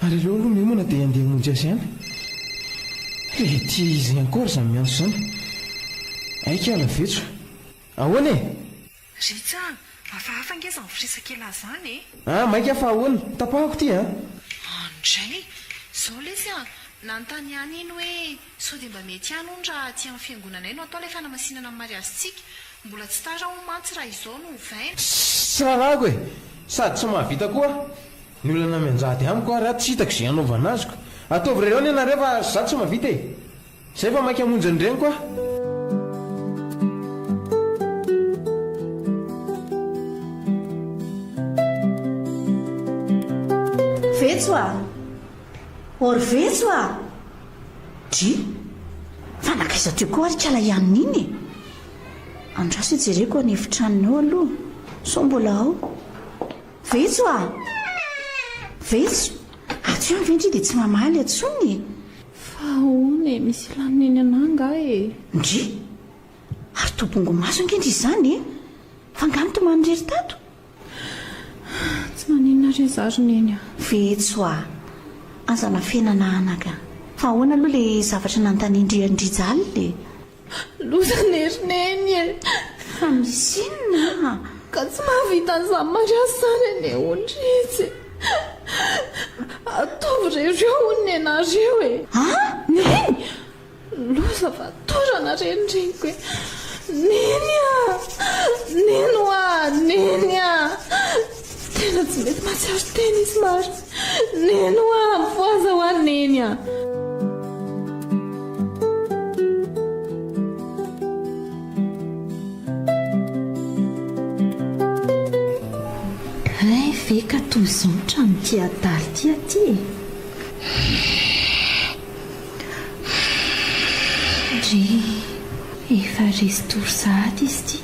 ary ireo aloha mihomana dia andeha hamonjy azy ihany. Ty izy ankora izany miantso izany, aika ala vetso. Ahoana e? Rita, hafahafa nge izany firesakela izany e. Maika fa ahoana, tapahako ty Andray, izao lesy nanontany ihany iny hoe sao dia mba mety ihany hono raha aty amin'ny fiangonanay no atao ilay fanamasinana amin'ny mariazintsika, mbola tsy tara ho mantsy raha izao no vaina. Tsy rahako e, sady tsy mahavita koa, ny olana mianjady amiko ary ato tsy hitako izay hanaovana azoko. Ataovy rereo ny ianareo fa za tsy mahavita e, izay fa maika hamonjy ny reny koa. Vetso or vetso dry fa nakaiza teo koa ary kala ihany iny andraso ijereko any efitranonao aloha so mbola ao. Vetso vetso aty io vendry dia tsy mamaly atsony. Fa ahoana e, misy laniny ananga e. Ndry ary tobongo maso angendry izany e, fa ngamy tomany rery tato. Tsy maninona re zarony eny Vetso azana fenana anaka, fa ahoana aloha le zavatra nanontaniandriandrijaly le lozana erineny e. fa misy inona ka tsy mahavita an'izany mariazy izany eny ondritsy. Ataovy rereo onony ianareo e. Neny loza fa torana renireko e. Neny neny tena tsy mety matsiaro tena izy mary. Neny mivoaza ho any neny Veka toy izao ny trano ty adaly ty aty ry efa resy torsahady izy ty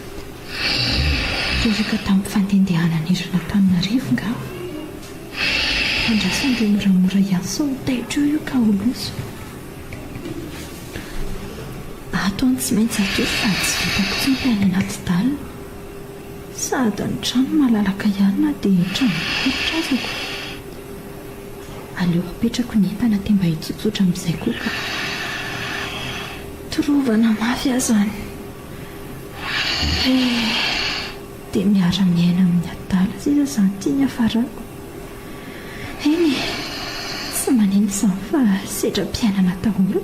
reraka tamin'ny fandendehanana irana Antananarivo nga andraso andeha moramora ihany sao taitra io ka oloso ato any tsy maintsy atory fa tsy vitako tsy mpiainy anaty dalina sady ny trano malalaka ihany na dia trano fototra azako aleo apetrako ny entana dia mba hitsotsotra amin'izay koa ka torovana mafy azany dia miara-miaina amin'ny adala sisa izany tiany hafarako eny tsy manino izany fa sedra-piainana daholo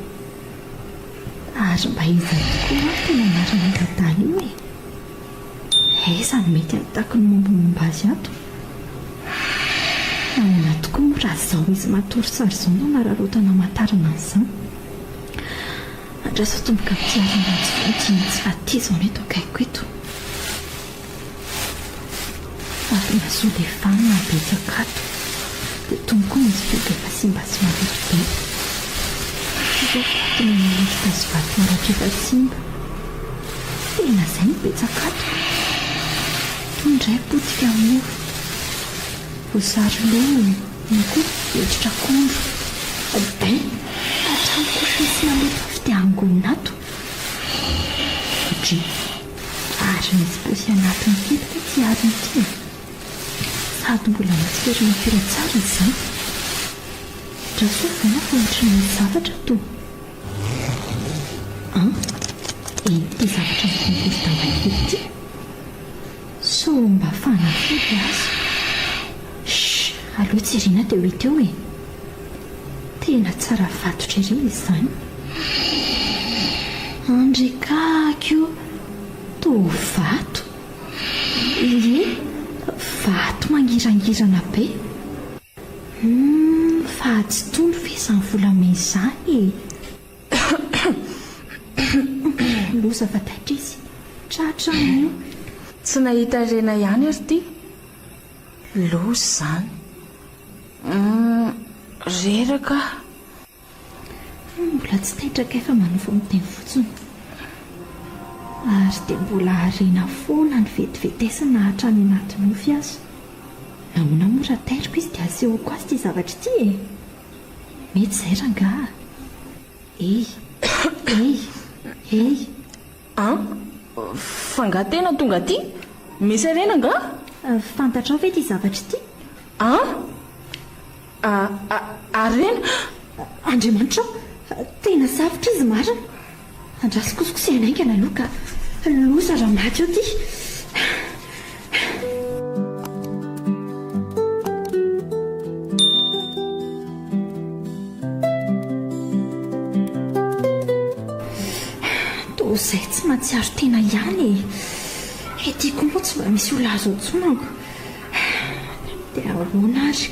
ary mba izay tokoa tena marina an-tantany io izany mety atako ny mombamomba azy ato anana tokoa raha zao izy matory sary izao no nararotana matarina an'izany andrasa tomboka mitiaranatsy vonjinitsy fa ty zao no eto akaiko eto ary nazody efanina betsaka ato dia tomboka misy bebe efa simba sy marotro be izao tena nalojika sy vato maratra efa simba tena izay ny betsaka ato tondray potika mofo vosary loha ny koa editra kondro bay atrano kosa sy nalota fity angonina ato dri ary misy posy anatiny ketika ty ariny ty sady mbola matsikerina fira tsara izany drasovaina fa ohatra misy zavatra to eny ty zavatra ny konkory tambaikely ty so mba fanafody azy aloha tsy irina dia ho hita eo tena tsara vatotra ery izy izany andrekakio to vato vato mangirangirana be fa tsy tondro ve izany volamena izany loza vataitra izy tratrano io tsy nahita rena ihany ary ty loza izany reraka mbola tsy taitraka efa manovo miteny fotsiny ary dia mbola arena foana ny vetivetesina hatrany anaty nofy azy nahoana mora tairiko izy dia asehoko azy ty zavatra ty mety izay ranga fanga tena tonga ty misy arena nga fantatra ao ve ty zavatra ty arena andriamanitra tena sarotra izy marina andrasy kosikosehana aingana aloha ka loza raha maty eo ty izay tsy matsiaro tena ihany etiako moa tsy mba misy olona azo antsonako dia ahoana ary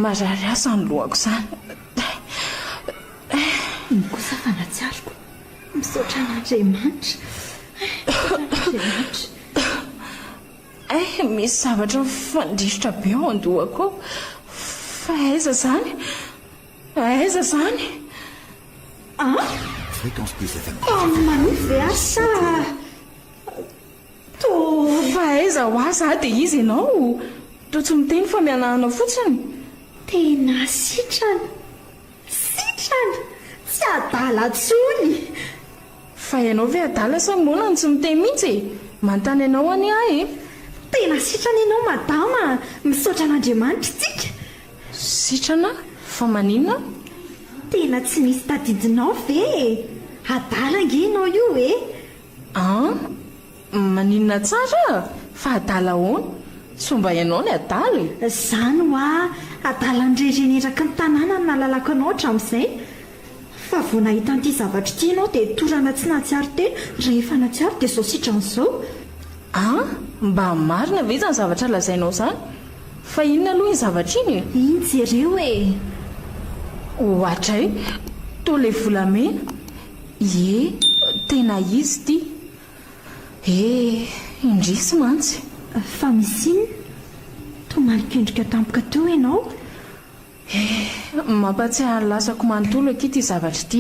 marary asa ny lohako izany ny kosa fanatsiariko misaotra an'andriamanitra misy zavatra fandrisotra be ao an-dohako ao fa aiza zany manohy ve asa fa aiza ho aza dia izy ianao to tsy miteny fa mianahana fotsiny tena sitrana tsy adala tsony fa ianao ve adala sa monany tsy miteny mihitsy manontany ianao any ahy tena sitrana ianao madama misaotra an'andriamanitra tsika sitrana fa maninona tena tsy misy tadidinao ve adala ngenao io maninona tsara fa adala hoana tsy mba ianao ny adala izany ho adala nyrereny-eraka ny tanàna ny nalalako anao hatramin'izay fa vo nahita n'ity zavatra ty ianao dia torana tsy natsiaro tena rehefa natsiaro dia zao sitran'izao mba marina ve zany zavatra lazainao izany fa inona aloha ny zavatra iny iny jereo ohatray to le volamena tena izy ty indrisy mantsy fa misy inona to malikendrika tampoka teo ianao mampatsiahy ny lasako manontolo aky ty zavatra ty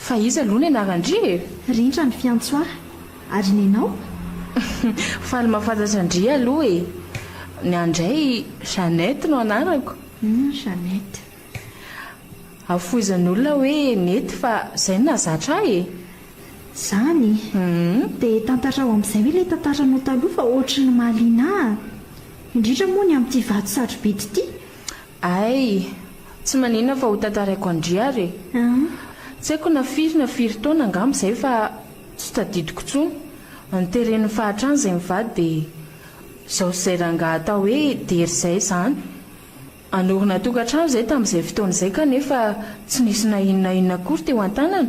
fa izy aloha ny anarandry rindra ny fiantsoa ary ny anao faly mahafantatra andry aloha ny andray Jeanette no anarako Jeanette afoizan'olona hoe nety fa izay no nazatra izany dia tantara ao amin'izay hoe ilay tantaranao taloha fa ohatry ny mahaliana indrindra moa ny amin'ity vato sarobidy ity tsy maninona fa ho tantaraiko andriary tsy haiko na firy taona angamba izay fa tsy tadidiko tsony nyteren'ny fahatrany izay mivady dia izao izay rangaha atao hoe dery izay izany anorina tokantrano izay tamin'izay fotoan'izay kanefa tsy nisy na inona akory teo an-tanana.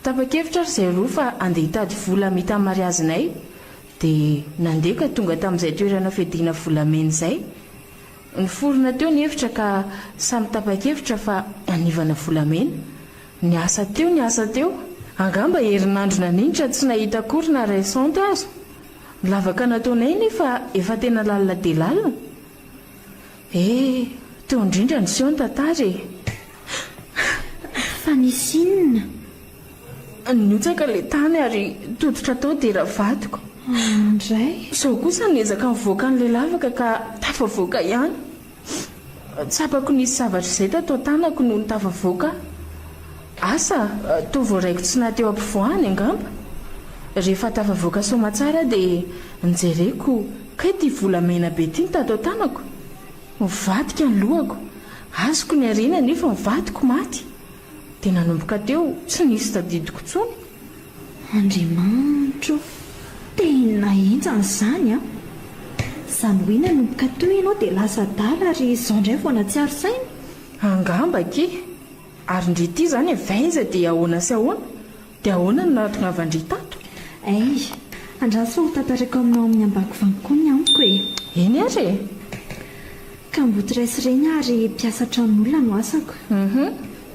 Tapa-kevitra ary izay roa fa andeha hitady vola mita amin'ny mariazinay dia nandeha ka tonga tamin'izay toerana fiadiana volamena izay. Niforona teo ny hevitra ka samy tapa-kevitra fa anivana volamena. Niasa teo angamba herinandro naninitra tsy nahita akory na raisonte azo. Nilavaka nataonay nefa efa tena lalina dia lalina. Teo indrindra ny seho ny tantara fa nisy inona? Niotsaka ilay tany ary toditra tao dia ravadiko. Indray sao kosa niezaka mivoaka n'ilay lavaka ka tafavoaka ihany. Tsapako nisy zavatra izay tatao tanako noho ny tafavoaka. Asa toa voaraiko tsy nateo ampivoahany angamba. Rehefa tafavoaka somatsara dia nijereko kay ty volamena be ty ny tatao tanako. Mivadika ny lohako, azoko ny arena nefa mivadiko maty. Dia nanomboka teo tsy nisy tadidiko intsony. Andriamanitro, tena enjana izany a. Izany hoe nanomboka teo ianao dia lasa dala ary izao indray vao natsiaro saina. Angamba ky, ary ndry ity izany vainza dia ahoana sy ahoana. Dia ahoana no nahatongavandry tato? Andraso ho tantarako aminao amin'ny ambako vankony amiko e. Eny ary ka mbotiraisy ireny ary mpiasa tranon'olona no asako.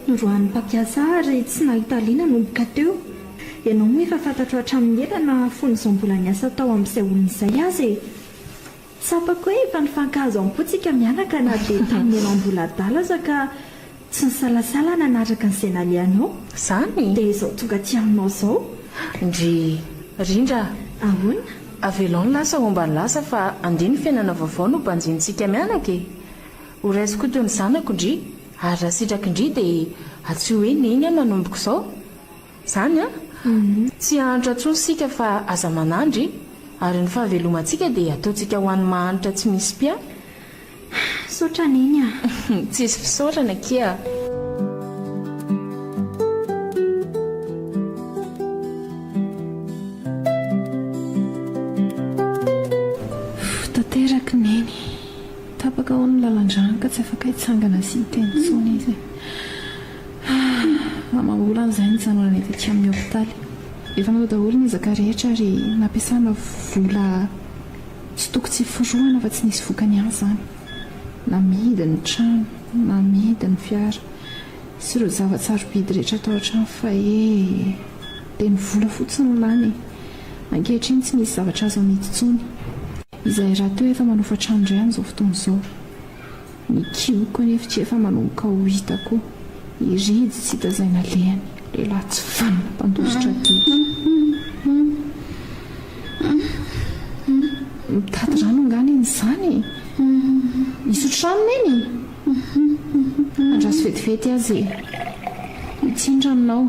Norohan'ny mpampiasa ary tsy nahita liana nomboka teo. Ianao moa efa fantatro hatramin'ny elana fony izao mbola niasa tao amin'izay olona izay azy e. Sapako hoe efa nifankahazo am-potsika mianaka na dia tamin'ny ianao mbola dalasa ka tsy nisalasala nanaraka n'izay naleanao. Izany dia izao tonga aty aminao izao. Ndry Rindra, ahoana? Avelao ny lasa omba ny lasa fa andeha ny fiainana vaovao no mpanjintsika mianaka e. Ho raisiko toy ny zanako ndry, ary raha sitraka indry dia atsy hoe neny nanomboka izao. Izany tsy hahantra intsony sika fa aza manandry, ary ny fahavelomantsika dia ataontsika ho an'ny mahanitra tsy misy pia. Saotra neny Tsisy fisaorana kia. Tanteraka neny, tapaka ho ny lalan-drano ka tsy afaka hitsangana sy hiteny intsony izy. Mamahola an'izay ny janona ny etỳ amin'ny hopitaly. Efa natao daholo ny ezaka rehetra ary nampiasana vola tsy tokony tsy forohana fa tsy nisy vokany ihany izany. Namidy ny trano, namidy ny fiara sy ireo zavatsarobidy rehetra tao an-trano fa dia ny vola fotsiny lany. Ankehitriny tsy misy zavatra azo amidy intsony. Izay raha teo efa manofa trano indray amin'izao fotoana izao. Ny kioko anefa tsy efa manomboka ho hitako. Iridy tsy hita izay nalehany. Lehilahy tsy vanina mpandositra didy. Mitady rano angany izany. Misotro rano neny. Andraso vetivety azy. Mitsindra aminao.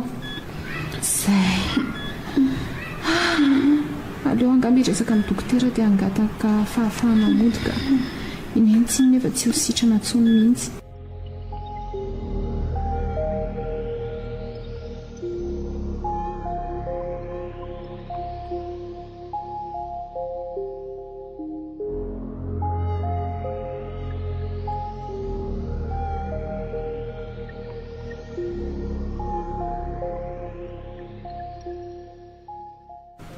Izay. Aleo angamba hiresaka amin'ny dokotera dia hangataka fahafahana modika. Ineny tsy nefa tsy ho sitrana intsony mihitsy.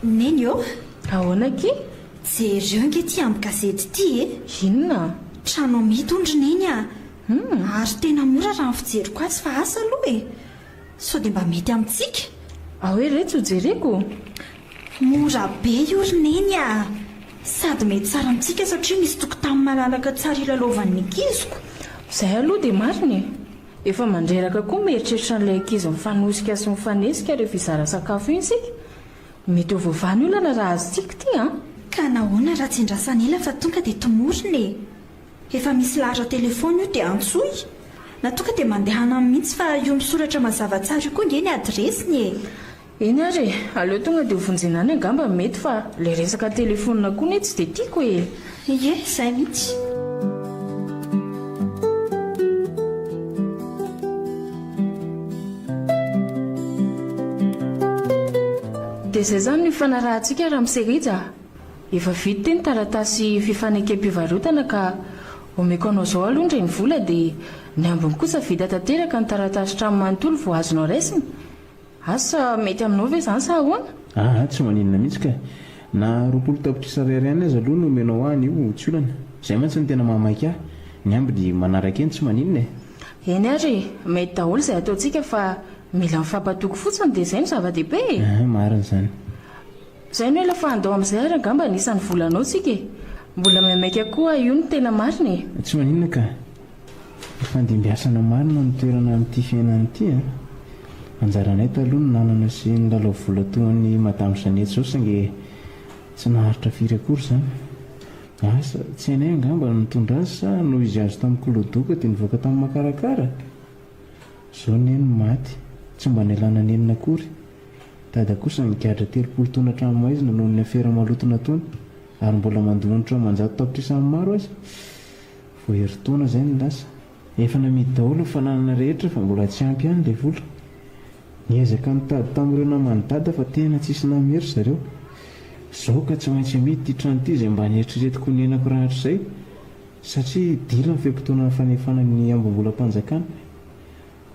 Neny eo? Ahoana ky? Jereo ange ty amin'ny gazety ty e. Inona? Trano mitondry neny a. Ary tena mora raha ny fijeriko azy fa asa aloha e. Sao dia mba mety amintsika? Hoe retsy ho jereko? Mora be io ry neny a. Sady mety tsara amintsika satria misy tokotany malalaka tsara ilalovan'ny ankiziko. Izay aloha dia mariny. Efa mandreraka koa mieritreritra n'ilay ankizy mifanosika sy mifanesika rehefa izara sakafo iny isika. Mety ho voavany olana raha azontsika ty Ka nahoana raha tsy hindrasana ela fa tonga dia tomoriny e. Efa misy lahatra telefona io dia antsoy. Na tonga dia mandehana mihitsy fa io misoratra mazava tsara io koa nge ny adresiny e. Eny ary aleo tonga dia hovonjenany angamba mety fa ilay resaka telefona koa ny tsy dia tiako e. Ie, izay mihitsy. Dia izay izany ny fanarahantsika raha miserija. Efa vita teny taratasy fifanekam-pivarotana ka omeko anao izao aloha ndre ny vola dia ny ambiny kosa vita tanteraka ny taratasy trano manontolo vo azonao raisina. Asa mety aminao ve izany sa ahoana? Tsy maninona mihitsy ka na 20 tapitrisa ariary aza aloha no omenao any io tsy olana izay mantsy ny tena mahamaika ahy ny ambiny manaraka eny tsy maninona eny ary mety daholo izay ataontsika fa mila mifampatoko fotsiny dia izay no zava-dehibe marina izany. Izay no ela fa andao amin'izay ary angamba nisan'ny volanao tsika mbola maimaika koa io no tena marina tsy maninona ka fandimbiasana marina no toerana amin'ity fiainan'ity anjaranay taloha no nanana sy ny lalao vola toan'ny madamo Janety zao sange tsy naharitra firy akory izany. Asa tsy hainay angamba nitondra azy sa no izy azo tamin'ny kolodoka dia nivoaka tamin'ny makarakara izao neny maty tsy mba nialana nenina akory. Dada kosa nigadra 30 taona tranomaizina noho ny afera malotona tony ary mbola mandomonitra manjato tapitrisa amin'ny maro azy vao herintaona izay ny lasa efa namidy daholo ny fananana rehetra fa mbola tsy ampy ihany ilay vola. Niezaka mitady tamin'ireo namany dada fa tena tsisy namery zareo. Izao ka tsy maintsy amidy ity trano ity izay mba nieritreretiko ny henako rahatra izay satria dila ny feam-potoana fanefana ny ambom-bolam-panjakana.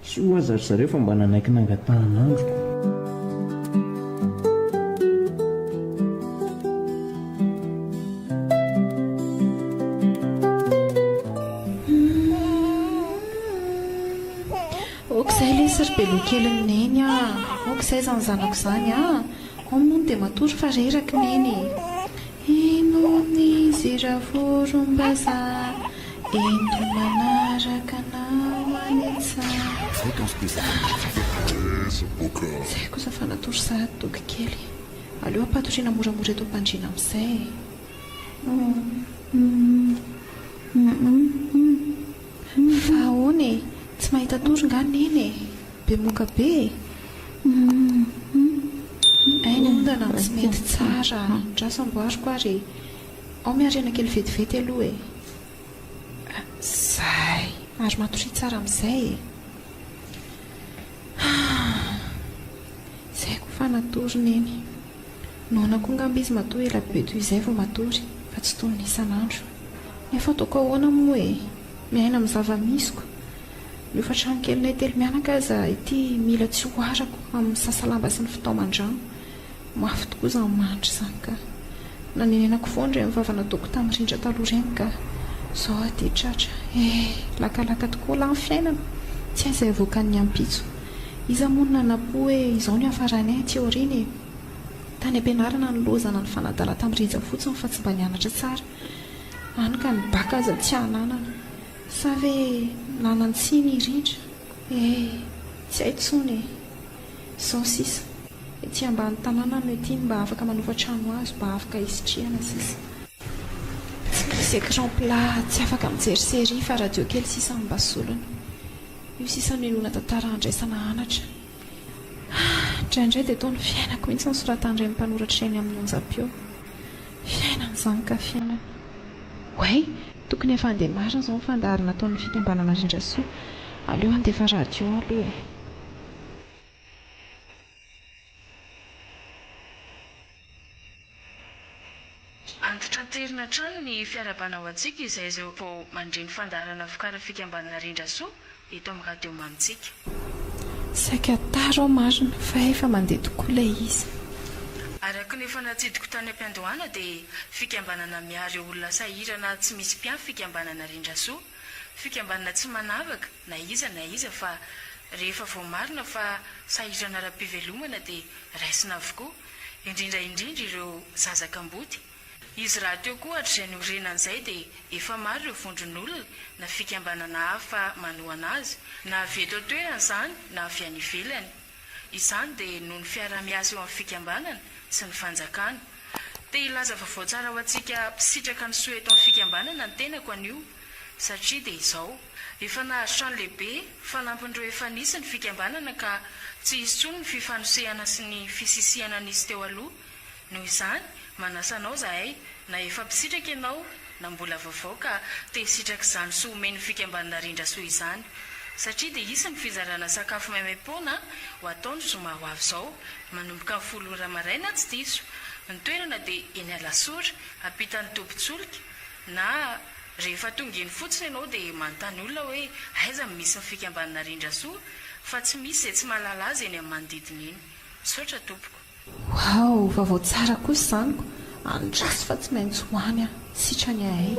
Soa azy ary zareo fa mba nanaiky nangatahana androko. Okizay ilay siribelo kely neny okizay izany zanako izany amin'ony dia matory fa reraky neny inony izy ravorombaza ento manaraka anao anetsa izay kosa fa natory sahady doky kely aleo ampatoriana moramora eto ampandriana amin'izay fa ahoana tsy mahita tory nga neny be moka be ainy ondana tsy mety tsara drasamboariko ary ao miarena kely vetivety aloha zay ary matoria tsara amin'izay izay ko fa natory neny noana koa ngamba izy matoa ela be toy izay vao matory fa tsy toy ny isan'andro nefa ataoko ahoana moa miaina amin'ny zava-misiko miofa trano kelinay telo mianaka aza ity mila tsy hoarako amin'ny sasalamba sy ny fitaoman-drano mafy tokoa izany mandry izany ka nanenenako foana indray mivavana ataoko tamin'ny rindra taloha ireny ka izao aty tratra lakalaka tokoa lahy ny fiainana tsy hay izay avoakan'ny ampitso iza monina napo hoe izao ny hafaranay aty aoriana tany am-pianarana ny lozana ny fanadala tamin'ny rindra fotsiny fa tsy mba nianatra tsara any ka ny baka aza tsy hananana sa ve nanantsiny rindra tsy hay tsony izao sisa ety ambany tanàna no ety mba afaka manova trano azy mba afaka hisitrihana sisa tsy misy écran plat tsy afaka mijery série fa radio kely sisa mba solona io sisa no inona tantara andraisana anatra indraindray dia tao ny fiainako mihitsy ny soratandray ny mpanoratra eny amin'ny onjam-peo fiainan'izany ka fiainana oay tokony efa andeha marina izao fandaharina ataon'ny fikambanana rindra soa aleo andefa radio aloha antotraterina trano ny fiarabana ao antsika izay izao vao mandreny fandaharana vokara fikambanana rindra soa eto amin'ny radio mamitsika saika taro ao marina fa efa mandeha tokoa ilay izy araka ny efa natsidiko tany am-piandohana dia fikambanana miary olona sahirana tsy misy mpiafy fikambanana rindra soa fikambanana tsy manavaka na iza fa rehefa vao marina fa sahirana ara-pivelomana dia raisina avokoa indrindraindrindra ireo zazakamboty izy raha teo koa hatr'izay ny orenan'izay dia efa maro ireo vondron'olona na fikambanana hafa manohana azy na avy eto toerana izany na avy any ivelany izany dia noho ny fiara-miasa eo amin'ny fikambanana sy ny fanjakana dia ilaza vaovao tsara ho antsika mpisitraka ny soa eto amin'ny fikambanana ny tenako anio satria dia izao efa nahazo trano lehibe fanampin'ireo efa nisy ny fikambanana ka tsy hisy tsony ny fifanosehana sy ny fisisihana nisy teo aloha noho izany manasanao zahay na efa mpisitraka ianao na mbola vaovao ka te hisitraka izany soa omeny fikambanana rindra soa izany satria dia isy ny fizarana sakafo maimai-poana ho ataony zoma ho avy izao manomboka ny 10 ora maraina tsy diso ny toerana dia eny Alasora ampitany Tobitsolika na rehefa tonga eny fotsiny ianao dia manontany olona hoe aiza misy mifika ambanina rindra soa fa tsy misy izay tsy mahalala azy eny amin'ny manodidina eny. Misaotra tompoko. Wow, vaovao tsara kosa izanyko. Andraso fa tsy maintsy hoany a sitra ny ahay.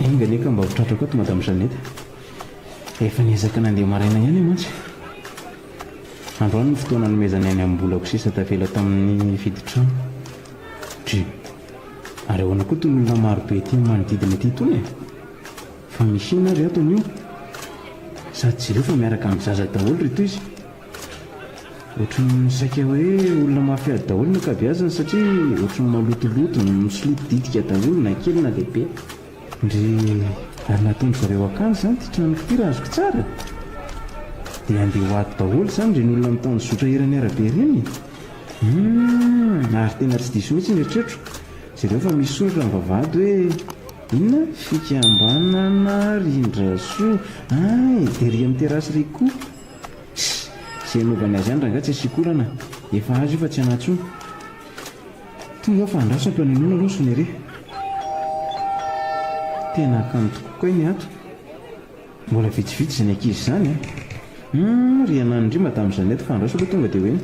Inganeka mba hotratrako ato madame Jeannette. Efa niezaka nandeha maraina ihany mantsy. Androany ny fotoana nomezana any amin'ny mbolako sisa tavela tamin'ny fiditrano. Ary ahoana koa toy ny olona maro be ety manodidina ety tony e. Fa misy inona ry ato an'io? Sady tsy ireo fa miaraka amin'ny zaza daholo reto izy. Ohatran'ny saika hoe olona mafiady daholo no ankabeazany satria ohatran'ny malotoloto misolito ditika daholo na kely na lehibe. Ndry ary nataony zareo akanjo izany ty trano kitira azoko tsara. Dia andeha ho ato daholo izany ireny olona mitany zotra irany arabe ireny. Ary tena tsy diso mihitsy ny eritreritro. Zareo fa misy soratra amin'ny vavahady hoe inona fikambanana rindra soa. Dia ry amin'ny terasy ry koa. Izay naovany azy ihany raha nga tsy asikorana. Efa azo io fa tsy anatsony. Tonga fa andraso ampianinoana aloha sony re. Tena kanto kokoa iny ato. Mbola vitsivitsy izany ankizy izany ry ananindry madame Jeannette fa andraso aloha tonga dia hoeny.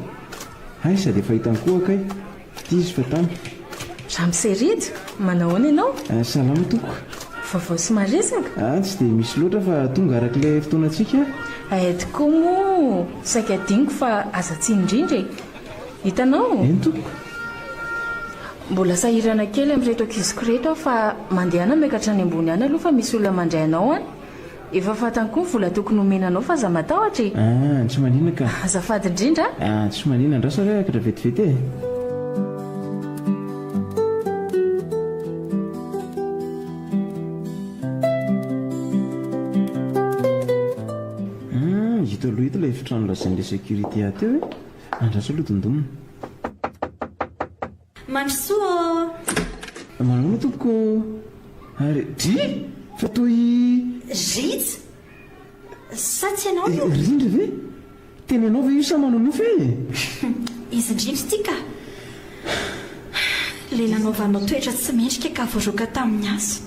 Ay sady efa hitany koa akay. Ty izy fa tany. Ramoseridy, manao ahoana ianao? Salama toko. Vaovao sy maresaka? Tsy dia misy loatra fa tonga arak'ilay fotoanantsika. Tokoa moa saika adiniko fa aza tsy indrindra. Hitanao? Eny toko. Mbola sahirana kely amin'ireto ankiziko reto fa mandehana miakatra any ambony any aloha fa misy olona mandray anao any. Efa fantany koa vola tokony homenanao fa za matahotra. Tsy manina ka. Azafady indrindra. Tsy manina andraso re akatra vetivety e. Hita aloha hita ilay efitrano lazain'ilay sécurité ateo e. Andraso aloha tondonina. Mandrosoa. Manao tompoko. Ary fa toy Ritsy. Sa tsy ianao io? Rindra ve? Tena ianao ve io sa manonofo e? Izy indrindra ity ka. Lelanovanao toetra tsy mendrika ka voaroaka tamin'ny asa.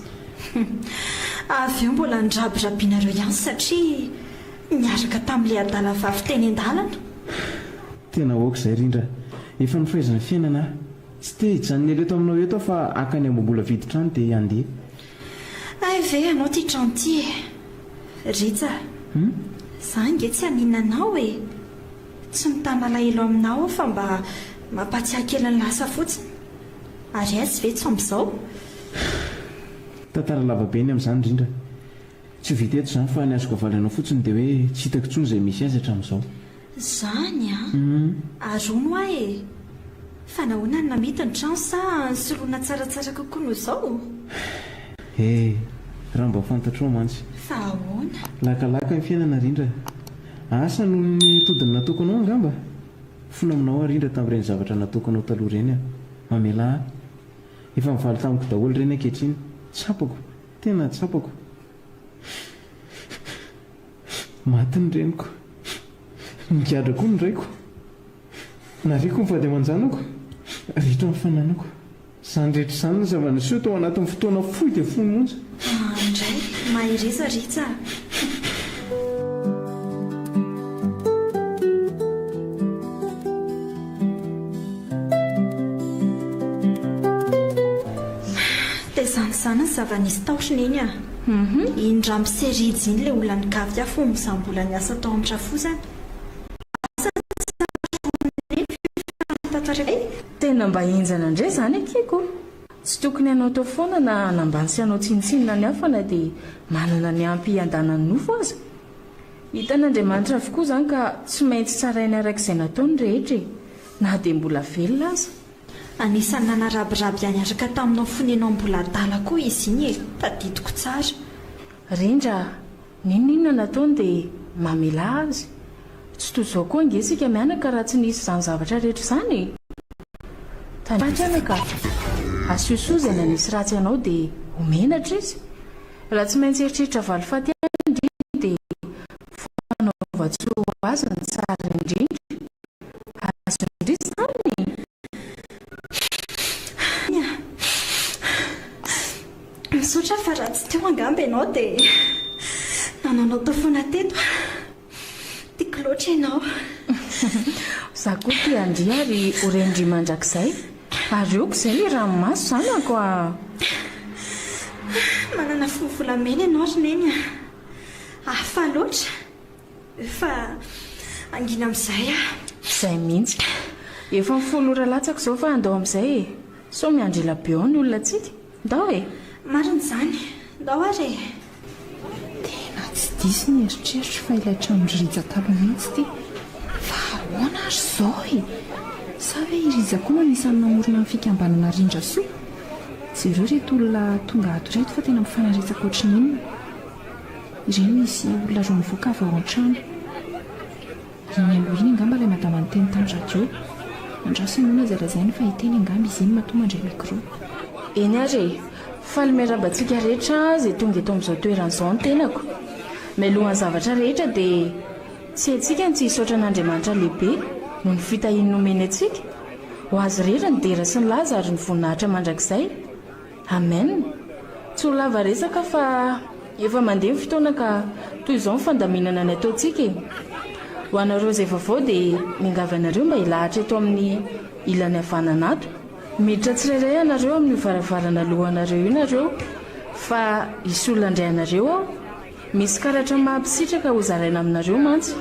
Avy eo mbola nirabirabinareo ihany satria niaraka tamin'ilay adala vavy teny an-dalana. Tena aoka izay rindra. Efa nifahaizana fiainana. Tsy te hijanona elo eto aminao eto fa akany ambombola viditrano dia andeha. Ay ve anao ty trano ty e. Ritsa. Za nge tsy haninana anao e. Tsy mitana lahelo aminao fa mba mampatsiahy kely ny lasa fotsiny. Ary azy ve tsy amin'izao? Tantara lavabe ny amin'izany rindra. Tsy vita eto izany fa ny azoko avalanao fotsiny dia hoe tsy hitako intsony izay misy azy hatramin'izao. Zany arono ahy e. Fa nahoana ny namita ny trano sa nisoloana tsaratsara kokoa noho izao? Raha mba fantatrao mantsy. Fa ahoana? Lakalaka ny fiainana rindra. Asa noho ny todiny natokanao angamba. Fona aminao rindra tamin'ireny zavatra natokanao taloha ireny mamela ahy. Efa mivaly tamiko daholo ireny ankehitriny. Tsapako, tena tsapako. Maty ny reniko. Migadra koa ny raiko. Nariko ny fady aman-janako. Ritra ny fananako. Izany rehetra izany ny zava-niseho tao anatin'ny fotoana fohy dia fohy monja. Andray, mahireza Ritsa. Dia izany ny zava-nisy taotriny eny a. Indra miseridy iny ilay olona nikavy aho fomba izany mbola niasa tao amin'ny trafo izany. Tena mba enjana indray izany akiko. Tsy tokony ianao tao foana na nambany sy ianao tsinitsinina ny hafana dia manana ny ampy andanany nofo aza. Hitan'Andriamanitra avokoa izany ka tsy maintsy tsarainy arak'izay nataony rehetra na dia mbola velona aza. Anisan'ny nanarabiraby haniaraka taminao fonenao mbola adala koa izy iny e. Tadidiko tsara. Rindra, ninona nataony dia mamela azy. Tsy toy izao koa angesika mianaka raha tsy nisy izany zavatra rehetra izany. Tandraka asosoa izay na nisy ratsy ianao dia homenatra izy. Raha tsy maintsy eritreritra valifaty ihany dia fanaova-tsoa azy ny tsara indrindra. mananao tao foana teto tiako loatra ianao za koa ty andria ary orendry mandrakizay ary eoko izay ny ranomaso zany ako a manana fovolamena ianao rineny afa loatra fa angina amin'izay izay mihitsy efa mifolo ora latsaka izao fa andao amin'izay e so miandry ela be ao ny olona tsika ndao e marina izany ndao ary tena tsy disy ny eritreritra fa ilay tranoryrizakalo mihitsy ty fa ahoana ary izao e sa hoe irizako no anisan'ny namorona amin'ny fikambanana rindra soa jereo reto olona tonga ato reto fa tena mifanaretsaka ohatrin'inona ireny misy olona roa mivoaka avy ao an-trano iny aloha iny angamba ilay madama ny teny tany radio andraso inona zay lazainy fa hiteny angamba izy iny matoa mandray micro eny ary falomerabantsika rehetra izay tonga eto amin'izao toerana izao ny tenako mialohan'ny zavatra rehetra dia tsy antsika ny tsy hisaotra an'Andriamanitra lehibe no ny fitahiny nomeny antsika ho azy rehetra ny dera sy ny laza ary ny voninahitra mandrakizay amen tsy ho lava resaka fa efa mandeha ny fotoana ka toy izao ny fandaminana ny ataontsika e ho anareo izay vaovao dia miangavy anareo mba hilahatra eto amin'ny ilany havanana ato miditra tsirairay anareo amin'ny varavarana lohanareo inareo fa hisy olona indray anareo ao misy karatra mahampisitraka ho zaraina aminareo mantsy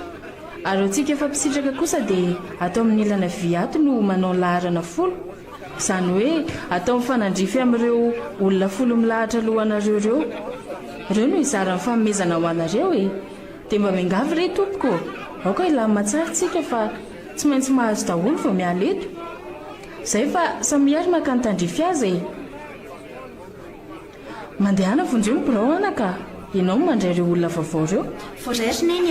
ary antsika efa mpisitraka kosa dia atao amin'ny ilana vy ato no manao ny laharana folo izany hoe atao mifanandrify amin'ireo olona folo milahatra lohanareo ireo no hizaran'ny fanomezana ho anareo e dia mba miangavy re tompoko aoka ilany matsarytsika fa tsy maintsy mahazo daholo vao miala eto izay fa samiary maka ny tandrify azy e mandehana vonjeo ny birao anaka ianao mandray ireo olona vaovao ireo voray rineny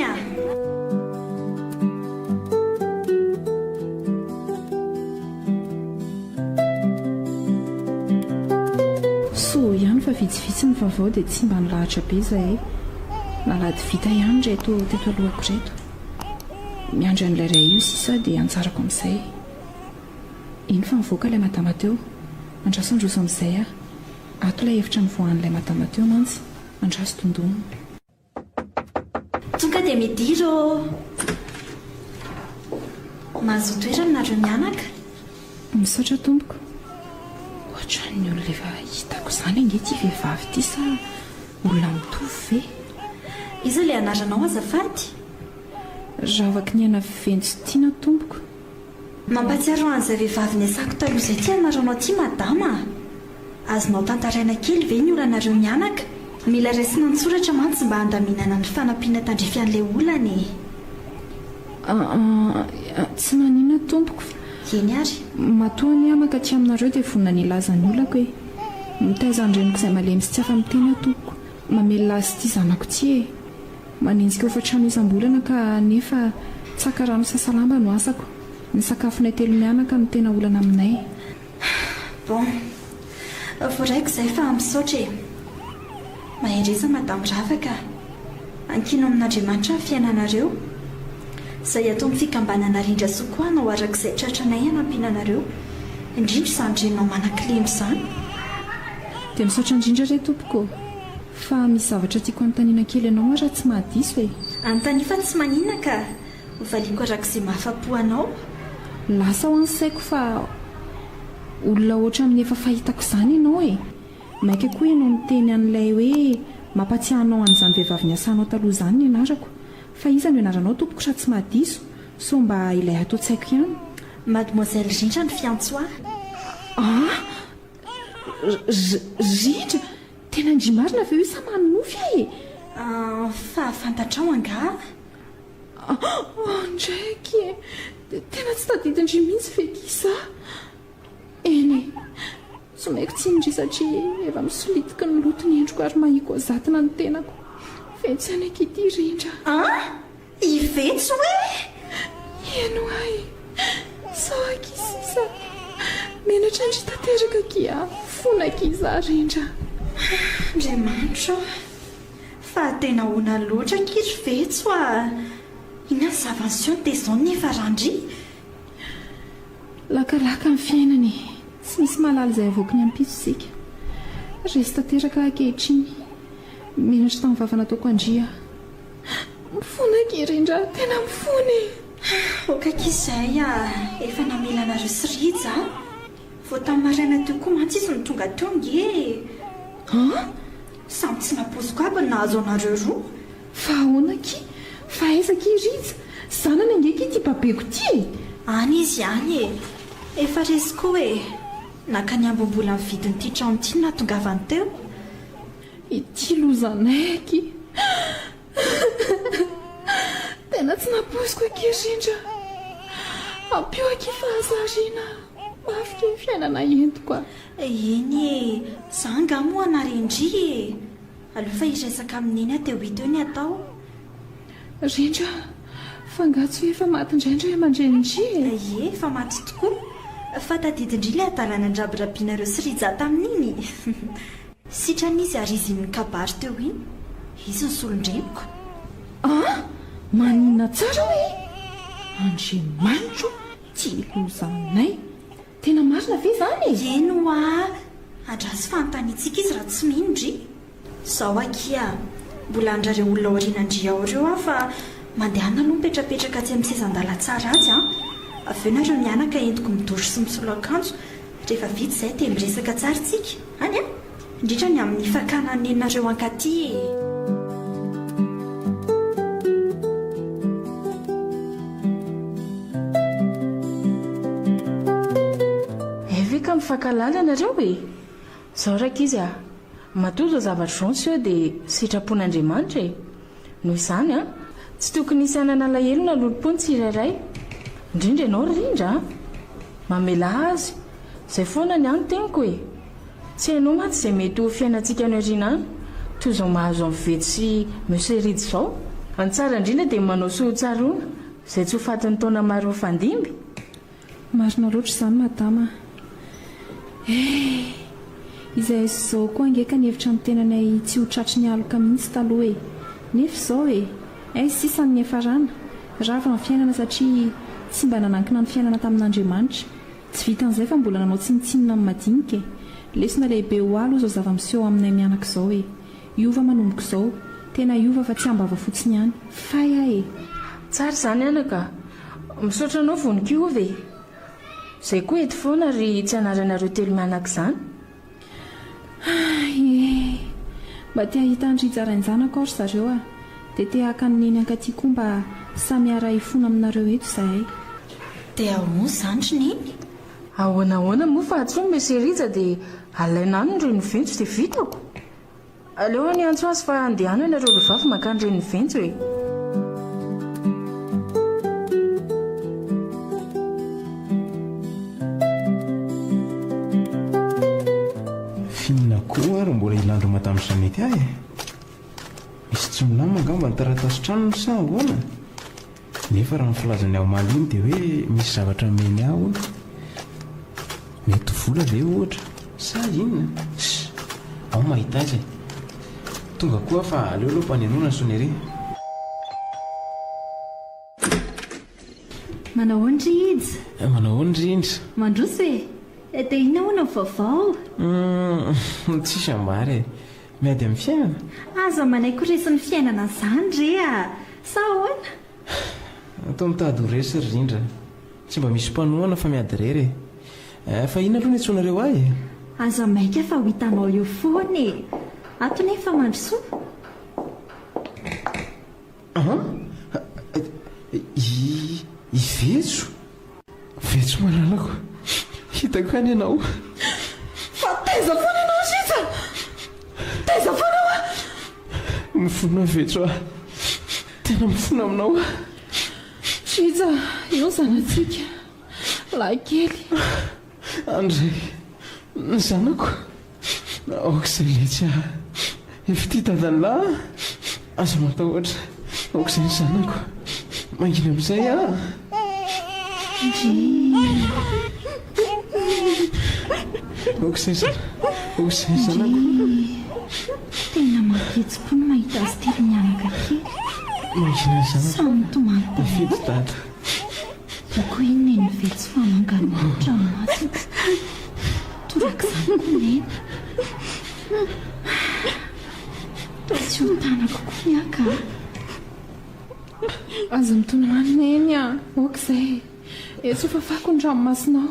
so ihany fa vitsivitsy ny vaovao dia tsy mba nilahatra be izay nalady vita ihany reto teto alohako reto miandry an'ilay ray io sisa dia antsarako amin'izay iny fa mivoaka ilay madama teo andraso androso amin'izay ato ilay hevitra ny voan'ilay madama teo mantsy andraso tondonina tonga dia midiro mahazo toerana nareo mianaka misaotra tompoko ohatran'ny olona efa hitako izany ange ty vehivavy ty sa olona mitovy ve izy ilay anaranao azafady raha avaka ny ana ventsy tiana tompoko mampatsiaro an'izay vehivavy ny asako taloha izay ty anaranao ty madama azonao tantaraina kely ve ny olanareo mianaka mila raisina nytsoratra mantsy mba handaminana ny fanampiana tandrifian'ilay olany tsy nanina tompoko eny ary matoa ny amaka ty aminareo dia vonina ny lazany olako hoe mitaizandreniko izay malemy sy tsy afa-miteny tompoko mamelona azy ty zanako ty e manenjika ho fatrano isam-bolana ka nefa tsaka rano sasalamba no asako ny sakafonay telo mianaka no tena olana aminay bon voaraiko izay fa misaotra e mahendreza madamo ravaka ankino amin'Andriamanitra ny fiainanareo izay atao amin'ny fikambanana rindra sokoa anao arak'izay tratranay hanampiana anareo indrindra izany renao manan-kilemy izany dia misaotra indrindra re tompoko fa misy zavatra tiako anontaniana kely ianao raha tsy mahadiso e anontania fa tsy manina ka hovaliako arak'izay mahafapo anao lasa ho ansaiko fa olona ohatra amin'ny efa fahitako izany ianao e maika koa ianao miteny an'ilay hoe mampatsiahanao an'izany vehivavy ny asanao taloha izany ny anarako fa iza no ianaranao tompoko raha tsy mahadiso so mba ilay atao tsy haiko ihany mademoiselle rindra ny fiantsoa rindra tena ndrimarina ve io sa manofy e fa fantatrao anga ndraiky tena tsy tadidindry mihitsy fetisa eny so maiko tsy indry satria efa misolitika ny loto ny endriko ary mahiko azatina ny tenako vetsy anaiky ity rindra ivetsy hoe eno ay saky sisa menatra indry tanteraka kia fonakiza rindra Andriamanitra fa tena ona loatra kiry vetso ina zavansiao dia izao nefa randry lakalaka ny fiainany tsy misy malala izay avoaka ny ampisosika resy tanteraka ankehitriny menatra tamin'ny vava nataoko andria mifona kerindra tena mifony okakizay efa namela anareo sirija vao tamin'ny maraina teo koa mantsisy ny tonga tonga samy tsy napoziko aby ny nahazo anareo roa fa ahonaky fa aizaka irija zanany angeky ty babeko ty any izy any efa resiko hoe naka ny ambombola ny vidin'ity trano ty natongavany teo ity lozanaiky tena tsy napoziko akerindra ampio aky fahazarina mafika ny fiainana entiko eny zanga moa anarendry alofa iresaka amin'iny a teo hito eo ny atao rindra fangatso efa maty indraindray aman-drenindry efa maty tokoa fa tadidindry ilay adalana andrabirabinareo sirija tamin'iny sitranizy ary izy ny kabary teo iny izy ny solondreniko manina tsara hoe andriamanitro ty lozanay tena marina ve zany eno andrasy fanontanytsika izy raha tsy minodry zao akia mbola andrareo olona aorianandry ao reo fa mandehana aloha mipetrapetraka tsy amin'ny sezan-dala tsara azy aveo nareo mianaka entiko midosy sy misolo-akanjo rehefa vita izay dia miresaka tsaritsika any indrindra ny amin'ny fakananenareo ankaty eveka mifankalala nareo zao raka izy matozo zavatra zao sy eo dia sitrapon'andriamanitra noho izany tsy tokony isy anana alahelo na lolopony tsirairay indrindra ianao rindra mamela azy izay foana ny any teniko tsy hainao maty izay mety ho fiainantsika ny oriana any toy izao mahazo amin'ny vety sy meseridy izao antsara indrindra dia manao sohotsaroana izay tsy ho fatin'ny taona maro fandimby marina loatra izany madama izay izao koa angeka ny hevitra ny tenanay tsy ho tratry ny aloka mihitsy taloha nefa izao sisany ny efarana rava ny fiainana satria tsy mba nanankina ny fiainana tamin'andriamanitra tsy vitan'izay fa mbola nanao tsinitsinina amin'ny madinika lesona lehibe ho alo izao zava-miseho aminay mianaka izao iova manomboko izao tena iova fa tsy ambava fotsiny ihany fay tsara izany anaka misaotra anao vonikio ve izay koa ety foana ry tsy anaranareo telo mianaka izany mba tia hita ndryjarainjanako aory zareo dia tea hakanoneny ankaty koa mba samy ara ifona aminareo eto izahay dia ahoana izany rineny ahoanahoana moa fa atsony meserija dia alaina any nyreny ventsy dia vitako aleo ny antso azy fa andehana nareo rovavy makany reny ventsy finina koa ary mbola ilandro madamo Janety misy tsy milama angamba ny taratasy tranony sa ahoana nefa raha nyfilazany ao maliny dia hoe misy zavatra meny aho mety vola ve ohatra sa inona ao mahita azy tonga koa fa aleoloha mpanenona sonere manao ndry izy manao ndry indry mandroso dia ina hoana vaovao tsisy ambary miady amin'ny fiainana aza manay koresin'ny fiainana izany re sa ahoana atao mitady ho resy ry rindra tsy mba misy mpanoana fa miady rery fa ina aloha ny antsonareo ahy aza maika fa ho hitanao eo foany ato nefa mandrosoa vetso malalako hitako any ianao fa taiza foana ianao risa taiza foana mifona vetso tena mifona aminao risa eo zanatsika lahy kely andray ny zanako aok'izay letsy efa ty tadany lahy aza matahotra aok'izay ny zanako mangina amin'izay aok'izay zanako tena maketsi-po no mahita azy telo mianaka kely mangina ny zanako samy tomany afety dada oko inona ny vetsy famanganotra masina toraka izany koa nena to tsy ho tanako koa miaka aza mitononanina eny a okizay tsy fafako ny ranomasinao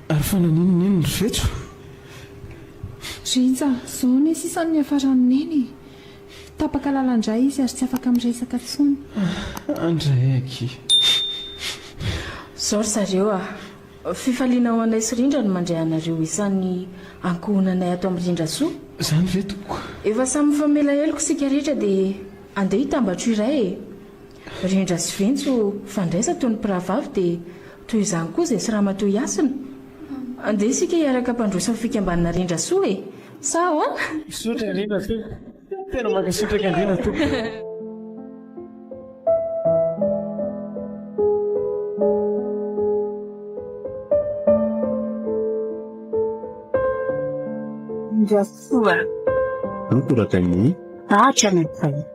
ary fa naninoneny ny fetso rija zao ne sisany miafaranoneny tapaka lalandray izy ary tsy afaka miresaka tsony andray aky zao ry zareo fifaliana ao anay sy rindra no mandray anareo isan'ny ankohonanay ato amin'ny rindra soa zany ve toko efa samy famela heloko sika rehetra dia andeha hitambatro iray rindra sy ventso fandraisa toy ny piravavy dia toy izany koa izay sy raha matoy iasina andeha isika hiaraka mpandrosa fikambanana rindra soa sao misotra rena tena makasotraka andrena toko Soa. Nukuratani. Acha ni fai.